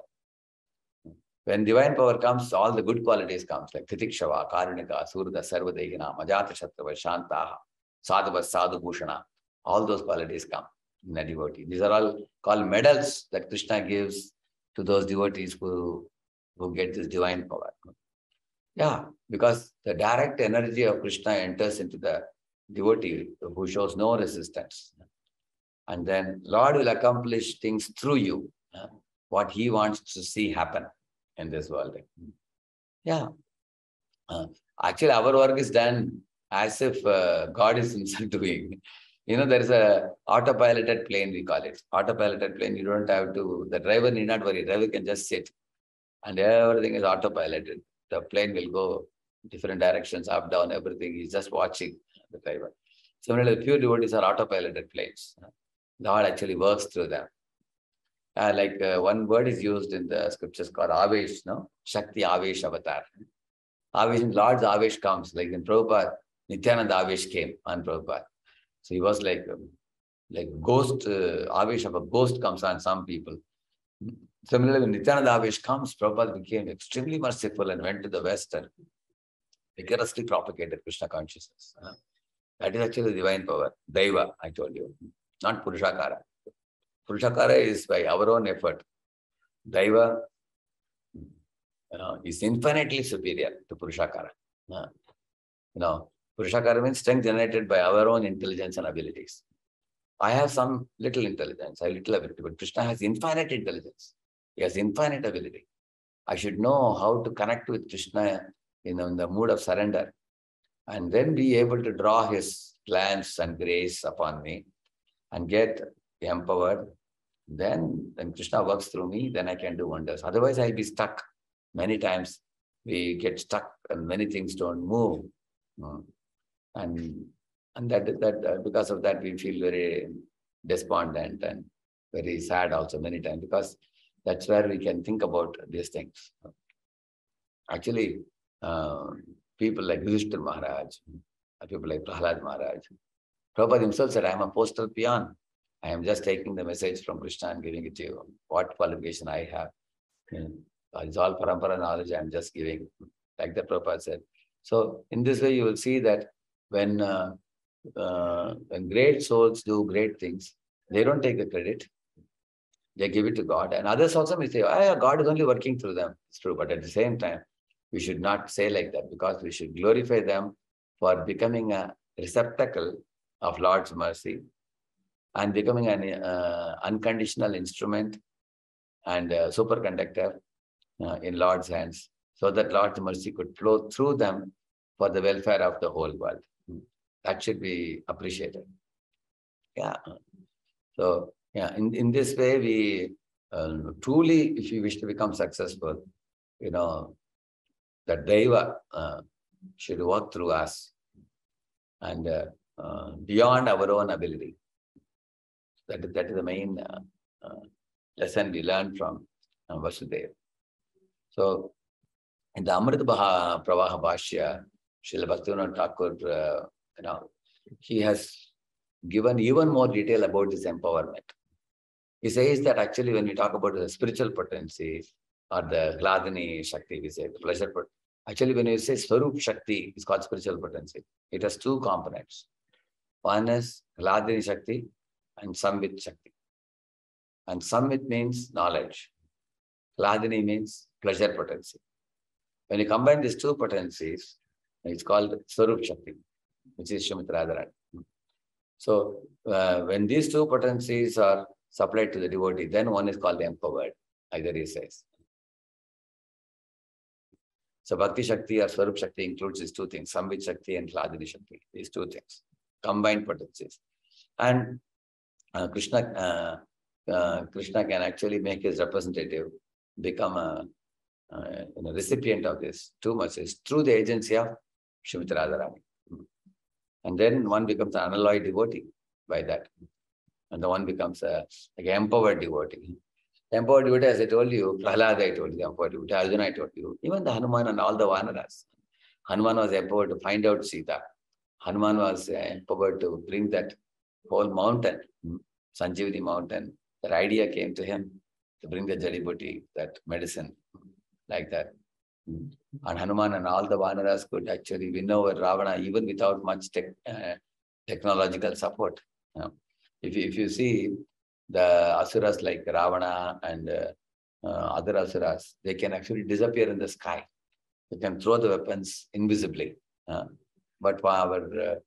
When divine power comes, all the good qualities comes, like Titikshava, Karunika, Surda, Sarvadehina, Majata Shatrava, Shantaha, Sadhava, Sadhu Bhushana. All those qualities come in a devotee. These are all called medals that Krishna gives to those devotees who get this divine power. Yeah, because the direct energy of Krishna enters into the devotee who shows no resistance. And then Lord will accomplish things through you, what he wants to see happen in this world. Yeah. Actually, our work is done as if God is himself doing. You know, there is a autopiloted plane, we call it. Autopiloted plane, you don't have to, the driver need not worry, the driver can just sit. And everything is autopiloted. The plane will go different directions, up, down, everything. He's just watching the driver. Similarly, pure devotees are autopiloted planes. God actually works through them. one word is used in the scriptures called Avesh, no? Shakti Avesh Avatar. Avesh, Lord's Avesh comes. Like in Prabhupada, Nityananda Avesh came on Prabhupada. So he was like ghost, Avesh of a ghost comes on some people. Similarly, when Nityananda Avesh comes, Prabhupada became extremely merciful and went to the West and vigorously propagated Krishna consciousness. That is actually divine power. DAIVA, I told you, not PURUSAKARA. PURUSAKARA is by our own effort. DAIVA is infinitely superior to PURUSAKARA. PURUSAKARA means strength generated by our own intelligence and abilities. I have some little intelligence, I have little ability, but Krishna has infinite intelligence. He has infinite ability. I should know how to connect with Krishna in the mood of surrender and then be able to draw his glance and grace upon me and get empowered. Then when Krishna works through me, then I can do wonders. Otherwise, I'll be stuck. Many times we get stuck and many things don't move. And that because of that, we feel very despondent and very sad also many times, because that's where we can think about these things. Actually, people like Radheshyam Maharaj, people like Prahlad Maharaj, Prabhupada himself said, I am a postal peon. I am just taking the message from Krishna and giving it to you. What qualification I have. It's all parampara knowledge I am just giving. Like the Prabhupada said. So in this way, you will see that when great souls do great things, they don't take the credit. They give it to God. And others also may say, God is only working through them. It's true. But at the same time, we should not say like that, because we should glorify them for becoming a receptacle of Lord's mercy and becoming an unconditional instrument and superconductor in Lord's hands, so that Lord's mercy could flow through them for the welfare of the whole world. That should be appreciated. Yeah. So, yeah, in this way, we truly, if you wish to become successful, that DAIVA should work through us and beyond our own ability. That is the main lesson we learned from Vasudeva. So, in the Amrita Pravaha Bhashya, Srila Bhaktivinoda Thakur, he has given even more detail about this empowerment. He says that actually when we talk about the spiritual potency or the Hladini Shakti, we say the pleasure potency. Actually, when you say Swarup Shakti, it's called spiritual potency. It has two components. One is Hladini Shakti and Samvit Shakti. And Samvit means knowledge. Hladini means pleasure potency. When you combine these two potencies, it's called Swarup Shakti, which is Srimati Radharani. So, when these two potencies are supplied to the devotee, then one is called empowered, either he says. So, Bhakti Shakti or Swarup Shakti includes these two things, Samvit Shakti and Hladini Shakti, these two things, combined potencies. And Krishna can actually make his representative become a recipient of this too much through the agency of Srimati Radharani. And then one becomes an unalloyed devotee by that. And the one becomes like an empowered devotee. Empowered devotee, as I told you, Prahlad, I told you, empowered devotee, Arjuna, I told you, even the Hanuman and all the Vanaras. Hanuman was empowered to find out Sita. Hanuman was empowered to bring that whole mountain, Sanjeevani mountain. That idea came to him to bring the Jadibuti, that medicine, like that. And Hanuman and all the Vanaras could actually win over Ravana even without much technological support. If you see the Asuras like Ravana and other Asuras, they can actually disappear in the sky. They can throw the weapons invisibly. But our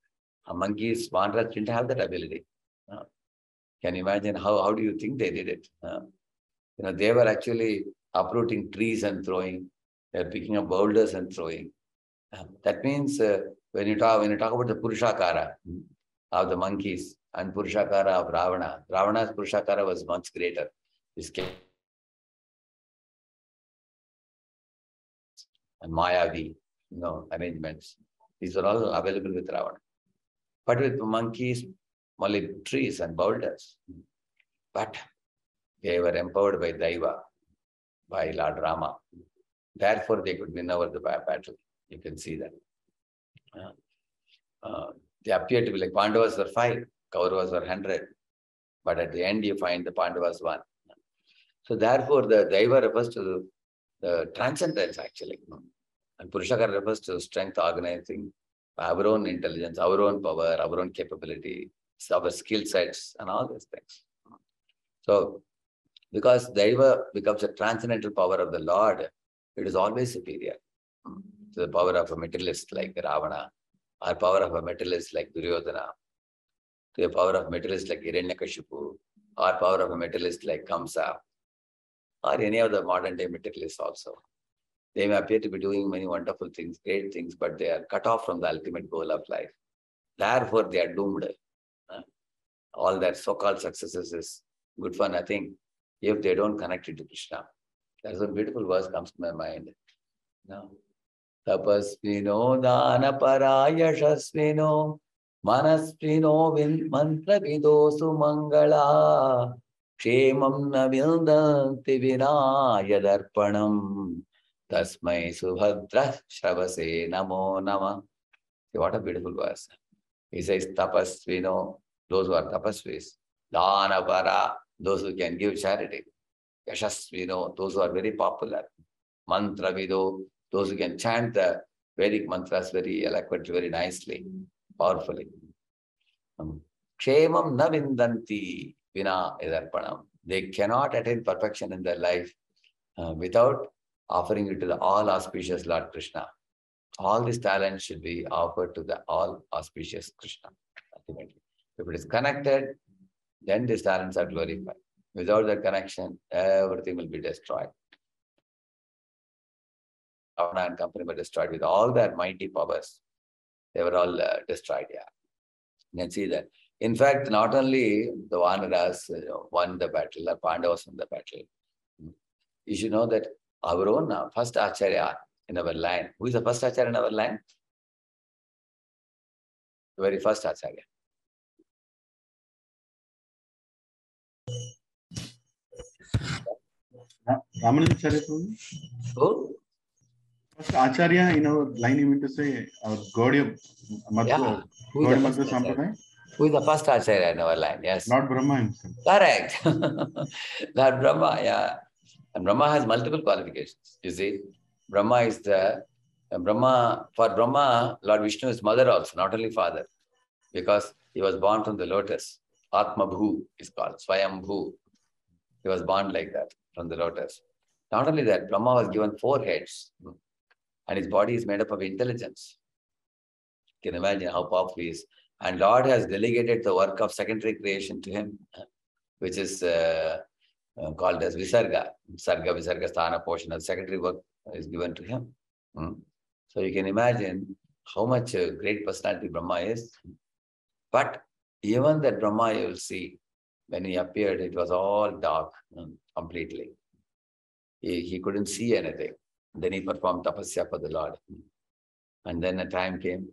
monkeys, Vanaras didn't have that ability. Can you imagine how do you think they did it? They were actually uprooting trees and throwing. They're picking up boulders and throwing. That means when you talk about the Purusakara of the monkeys and Purusakara of Ravana, Ravana's Purusakara was much greater. And Mayavi, arrangements. These are all available with Ravana. But with monkeys, only trees and boulders. But They were empowered by DAIVA, by Lord Rama. Therefore, they could win over the battle. You can see that. They appear to be like Pandavas were 5, Kauravas were 100. But at the end, you find the Pandavas won. So therefore, the DAIVA refers to the transcendence actually. And PURUSAKARA refers to strength, organizing, our own intelligence, our own power, our own capability, our skill sets, and all these things. So, because DAIVA becomes a transcendental power of the Lord, it is always superior to the power of a materialist like Ravana, or power of a materialist like Duryodhana, to the power of a materialist like Hiranyakashipu, or power of a materialist like Kamsa, or any of the modern day materialists also. They may appear to be doing many wonderful things, great things, but they are cut off from the ultimate goal of life. Therefore, they are doomed. All their so-called successes is good for nothing if they don't connect it to Krishna. That's a beautiful verse comes to my mind. No. Tapasvino dhanapara yashasvino manasvino mantra vido sumangala kshemam na vindanti vina yadarpanam tasmai subhadra shravase namo nama. See, what a beautiful verse. He says tapasvino, those who are tapasvis, dhanapara, those who can give charity, yashasvino, those who are very popular, mantra vido, those who can chant the Vedic mantras very eloquently, very nicely, powerfully. Kshemam na vindanti vina yadarpanam. They cannot attain perfection in their life without offering it to the all auspicious Lord Krishna. All these talents should be offered to the all auspicious Krishna. Ultimately, if it is connected, then these talents are glorified. Without that connection, everything will be destroyed. Ravana and company were destroyed with all their mighty powers. They were all destroyed. Yeah, you can see that. In fact, not only the Vanaras won the battle, the Pandavas won the battle. You should know that our own first Acharya in our line. Who is the first Acharya in our line? The very first Acharya. Ramanacharya. Who? First Acharya in our line, you mean to say our Gaudiya Yeah. Who is the first Acharya in our line? Yes. Lord Brahma himself. Correct. Lord Brahma, yeah. And Brahma has multiple qualifications. You see, Brahma is the Brahma. For Brahma, Lord Vishnu is mother also, not only father, because he was born from the lotus. Atma Bhu is called Swayam Bhu. He was born like that from the lotus. Not only that, Brahma was given 4 heads, and his body is made up of intelligence. You can imagine how powerful he is. And Lord has delegated the work of secondary creation to him, which is called as Visarga. Sarga, Visarga, Sthana, Poshana. Secondary work is given to him. So you can imagine how much great personality Brahma is. But even that Brahma, you will see, when he appeared, it was all dark completely. He couldn't see anything. Then he performed tapasya for the Lord. And then a time came,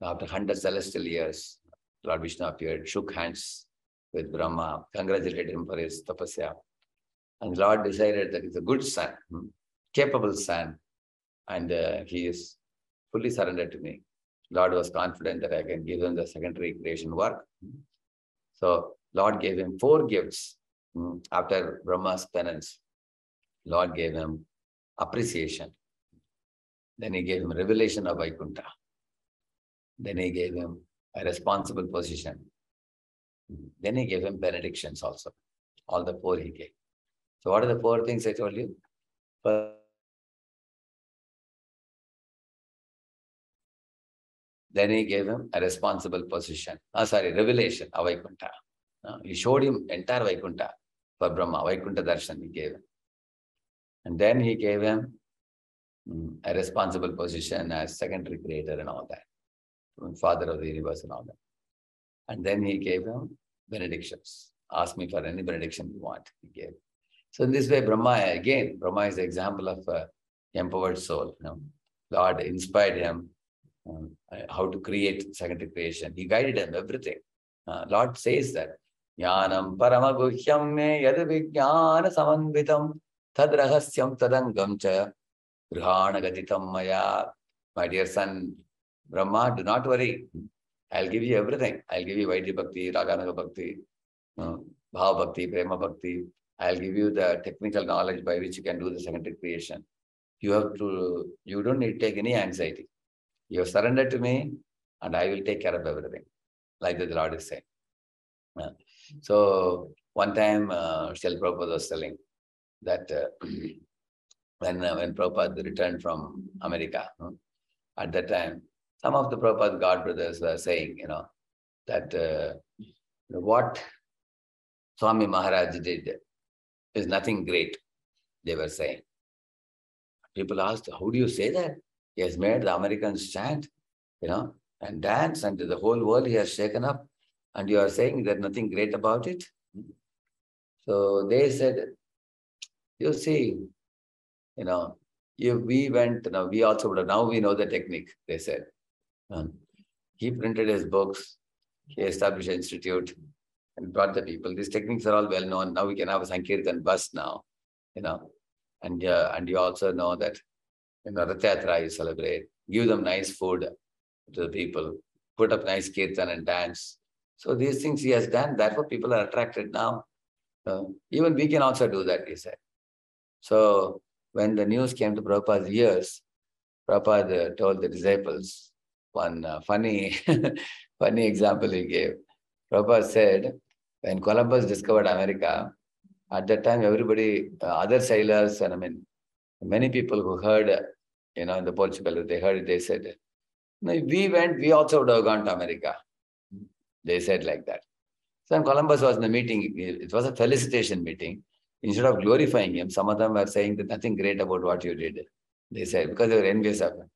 after 100 celestial years, Lord Vishnu appeared, shook hands with Brahma, congratulated him for his tapasya. And the Lord decided that he's a good son, capable son, and he is fully surrendered to me. Lord was confident that I can give him the secondary creation work. So Lord gave him 4 gifts after Brahma's penance. Lord gave him appreciation. Then he gave him revelation of Vaikuntha. Then he gave him a responsible position. Then he gave him benedictions also. All the 4 he gave. So what are the 4 things I told you? First, then he gave him a responsible position. Revelation of Vaikuntha. He showed him entire Vaikuntha for Brahma. Vaikuntha Darshan he gave him. And then he gave him a responsible position as secondary creator and all that. Father of the universe and all that. And then he gave him benedictions. Ask me for any benediction you want. He gave. So in this way, Brahma is the example of an empowered soul. Lord inspired him how to create secondary creation. He guided him everything. Lord says that Jnanam paramaguhyam me yad vijnana samanvitam tad rahasyam tadangam cha grihana gatitam maya. My dear son Brahma, do not worry. I'll give you everything. I'll give you Vaidya Bhakti, Raganaga Bhakti, Bhava Bhakti, Prema Bhakti. I'll give you the technical knowledge by which you can do the secondary creation. You don't need to take any anxiety. You have surrendered to me and I will take care of everything. Like the Lord is saying. So one time, Srila Prabhupada was telling that when Prabhupada returned from America, at that time, some of the Prabhupada God brothers were saying, that what Swami Maharaj did is nothing great, they were saying. People asked, how do you say that? He has made the Americans chant, and dance, and the whole world he has shaken up, and you are saying there's nothing great about it? So they said, you see, if we went, we also would have, now we know the technique, they said. He printed his books, he established an institute, and brought the people. These techniques are all well known. Now we can have a Sankirtan bus now, and you also know that Rath Yatra you celebrate, give them nice food to the people, put up nice kirtan and dance. So these things he has done, therefore people are attracted now. Even we can also do that, he said. So when the news came to Prabhupada's ears, Prabhupada told the disciples one funny example he gave. Prabhupada said, when Columbus discovered America, at that time everybody, other sailors, and many people who heard, in the Portugal, they heard it, they said, no, if we went, we also would have gone to America. They said like that. So when Columbus was in the meeting, it was a felicitation meeting. Instead of glorifying him, some of them were saying that nothing great about what you did. They said, because they were envious of him.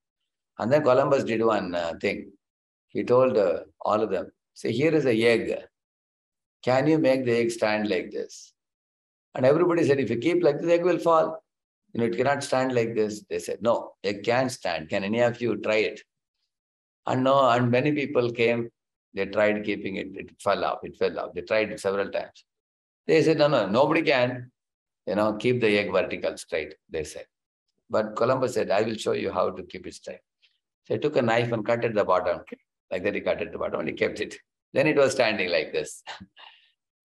And then Columbus did one thing. He told all of them, say, here is a egg. Can you make the egg stand like this? And everybody said, if you keep like this, the egg will fall. It cannot stand like this. They said, no, it can stand. Can any of you try it? And no, and many people came, they tried keeping it, it fell off. They tried it several times. They said, no, nobody can, keep the egg vertical straight, they said. But Columbus said, I will show you how to keep it straight. So he took a knife and cut at the bottom. Like that he cut at the bottom and he kept it. Then it was standing like this.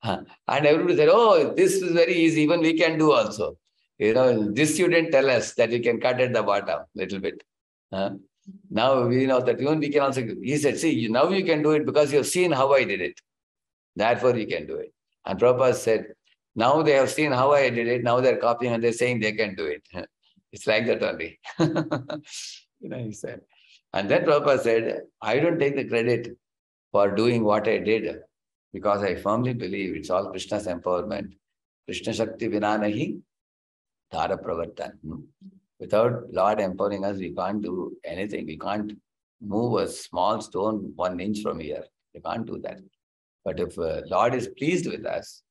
And everybody said, oh, this is very easy. Even we can do also. This you didn't tell us that you can cut at the bottom little bit. Now we know that even we can also, he said, see, now you can do it because you have seen how I did it. Therefore you can do it. And Prabhupada said, now they have seen how I did it. Now they're copying and they're saying they can do it. It's like that only. He said. And then Prabhupada said, I don't take the credit for doing what I did because I firmly believe it's all Krishna's empowerment. Krishna Shakti vina nahi dhara pravartan. Without Lord empowering us, we can't do anything. We can't move a small stone 1 inch from here. We can't do that. But if Lord is pleased with us,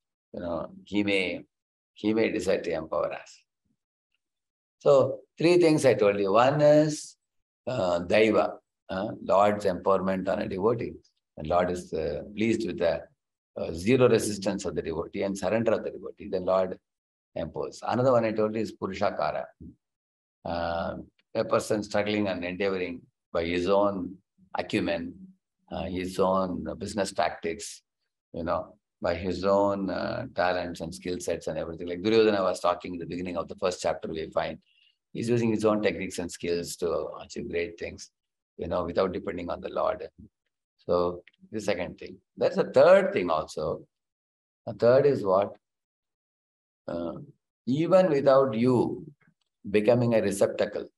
He may decide to empower us. So 3 things I told you. One is DAIVA, Lord's empowerment on a devotee. And Lord is pleased with the zero resistance of the devotee and surrender of the devotee. Then Lord empowers. Another one I told you is PURUSAKARA. A person struggling and endeavoring by his own acumen, his own business tactics, by his own talents and skill sets and everything. Like Duryodhana was talking in the beginning of the first chapter, we find he's using his own techniques and skills to achieve great things, without depending on the Lord. So the second thing. That's the third thing also. The third is what? Even without you becoming a receptacle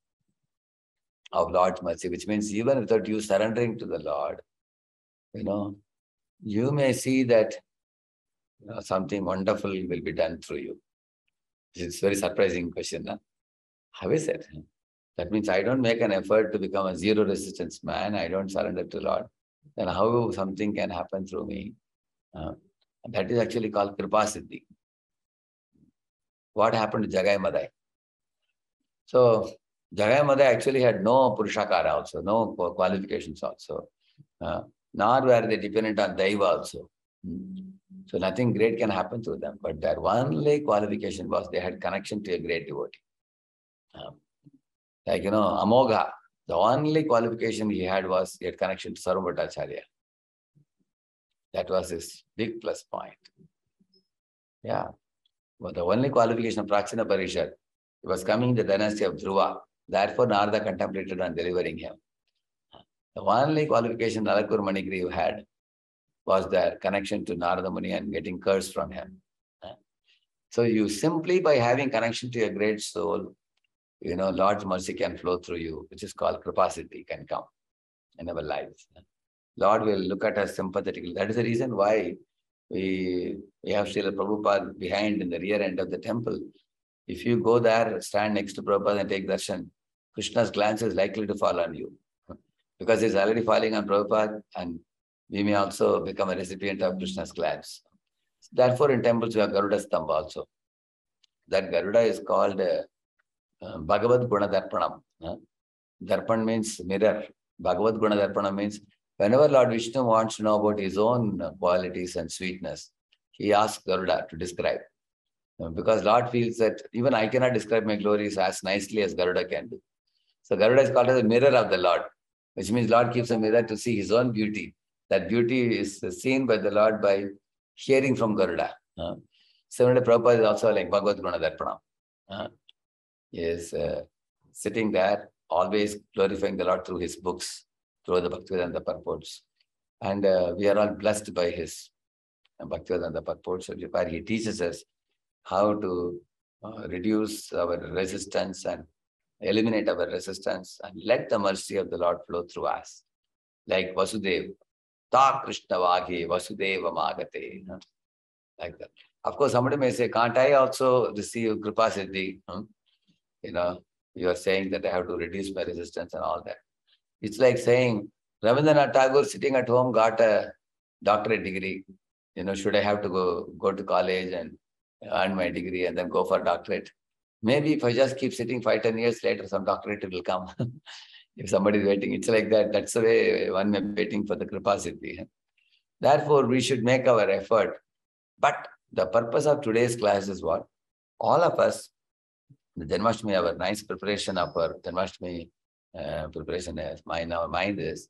of Lord's mercy, which means even without you surrendering to the Lord, you may see that something wonderful will be done through you. It's a very surprising question. Huh? How is it? That means I don't make an effort to become a zero resistance man. I don't surrender to Lord. Then how something can happen through me? That is actually called Kripa Siddhi. What happened to Jagai Madai? So Jagai Madai actually had no Purushakara also, no qualifications also. Nor were they dependent on DAIVA also. So nothing great can happen to them. But their only qualification was they had connection to a great devotee. Like, Amogha, the only qualification he had was he had connection to Sarvabhattacharya. That was his big plus point. Yeah. But the only qualification of Prakshina Parishad, he was coming in the dynasty of Dhruva. Therefore, Narada contemplated on delivering him. The only qualification Nalakur Manigriva had was their connection to Narada Muni and getting curse from him. So you simply by having connection to a great soul, Lord's mercy can flow through you, which is called Kripasiddhi, can come in our lives. Lord will look at us sympathetically. That is the reason why we have Srila Prabhupada behind in the rear end of the temple. If you go there, stand next to Prabhupada and take darshan, Krishna's glance is likely to fall on you. Because he's already falling on Prabhupada, and we may also become a recipient of Krishna's glance. Therefore, in temples, we have Garuda Stambha also. That Garuda is called Bhagavad Guna Darpanam. Darpan means mirror. Bhagavad Guna Darpanam means whenever Lord Vishnu wants to know about his own qualities and sweetness, he asks Garuda to describe. Because Lord feels that even I cannot describe my glories as nicely as Garuda can do. So Garuda is called as a mirror of the Lord, which means Lord keeps a mirror to see his own beauty. That beauty is seen by the Lord by hearing from Garuda. Similarly, Prabhupada is also like Bhagavad Guna Darpanam. He is sitting there, always glorifying the Lord through his books, through the Bhaktivedanta purports. And we are all blessed by his Bhaktivedanta purports, where he teaches us how to reduce our resistance and eliminate our resistance and let the mercy of the Lord flow through us. Like Vasudev, Ta Krishna Vaghe, Vasudeva Magate. Like that. Of course, somebody may say, can't I also receive Kripasiddhi? You are saying that I have to reduce my resistance and all that. It's like saying, Rabindranath Tagore sitting at home got a doctorate degree. Should I have to go to college and earn my degree and then go for doctorate? Maybe if I just keep sitting 5-10 years later, some doctorate will come. If somebody is waiting, it's like that. That's the way one may be waiting for the Kripasiddhi. Therefore, we should make our effort. But the purpose of today's class is what? All of us, the Janmashtami, our nice preparation of our Janmashtami preparation in our mind is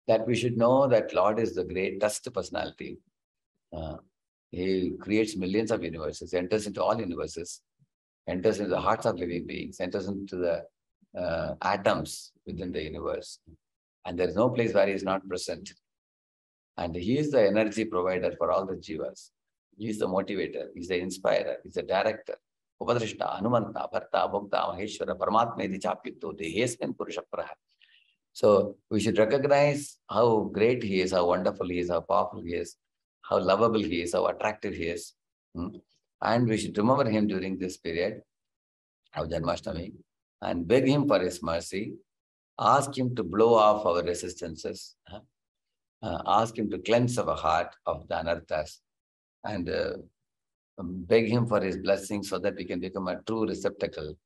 that we should know that Lord is the greatest personality. He creates millions of universes, enters into all universes, enters into the hearts of living beings, enters into the atoms within the universe. And there is no place where he is not present. And he is the energy provider for all the jivas. He is the motivator, he is the inspirer, he is the director. Upadrishta, Hanumanta, Bharta, Bhokta, Maheshwara, Paramatma, Chapyuto, Dehesmin Purushapraha. So we should recognize how great he is, how wonderful he is, how powerful he is, how lovable he is, how attractive he is. And we should remember him during this period of Janmashtami and beg him for his mercy, ask him to blow off our resistances, ask him to cleanse our heart of the anarthas, and beg him for his blessing so that we can become a true receptacle,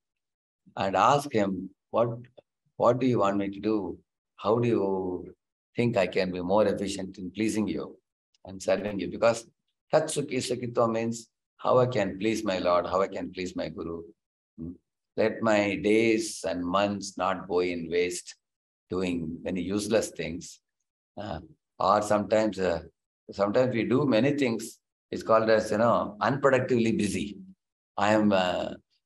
and ask him, what do you want me to do? How do you think I can be more efficient in pleasing you and serving you? Because Tat Sukhi Sukito means how I can please my Lord, how I can please my Guru. Let my days and months not go in waste doing many useless things. Or sometimes we do many things. It's called as, unproductively busy.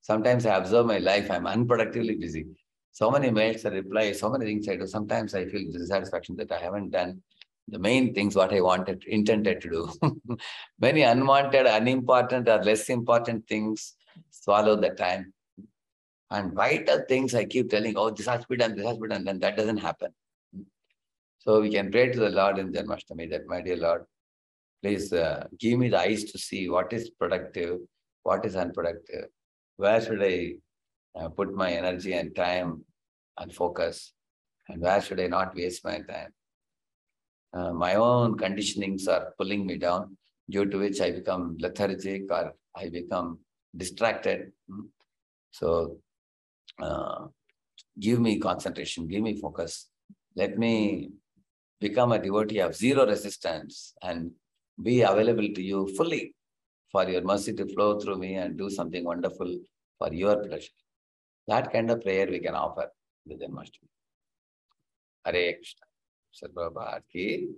Sometimes I observe my life, I'm unproductively busy. So many mails I reply, so many things I do. Sometimes I feel dissatisfaction that I haven't done the main things what I intended to do. Many unwanted, unimportant or less important things swallow the time. And vital things I keep telling, oh, this has to be done, and that doesn't happen. So we can pray to the Lord in Janmashtami that, my dear Lord, please give me the eyes to see what is productive, what is unproductive. Where should I put my energy and time and focus? And where should I not waste my time? My own conditionings are pulling me down, due to which I become lethargic or I become distracted. So give me concentration, give me focus. Let me become a devotee of zero resistance and be available to you fully, for your mercy to flow through me and do something wonderful for your pleasure. That kind of prayer we can offer the Janmashtami. Hare Krishna. Sarvabhat ki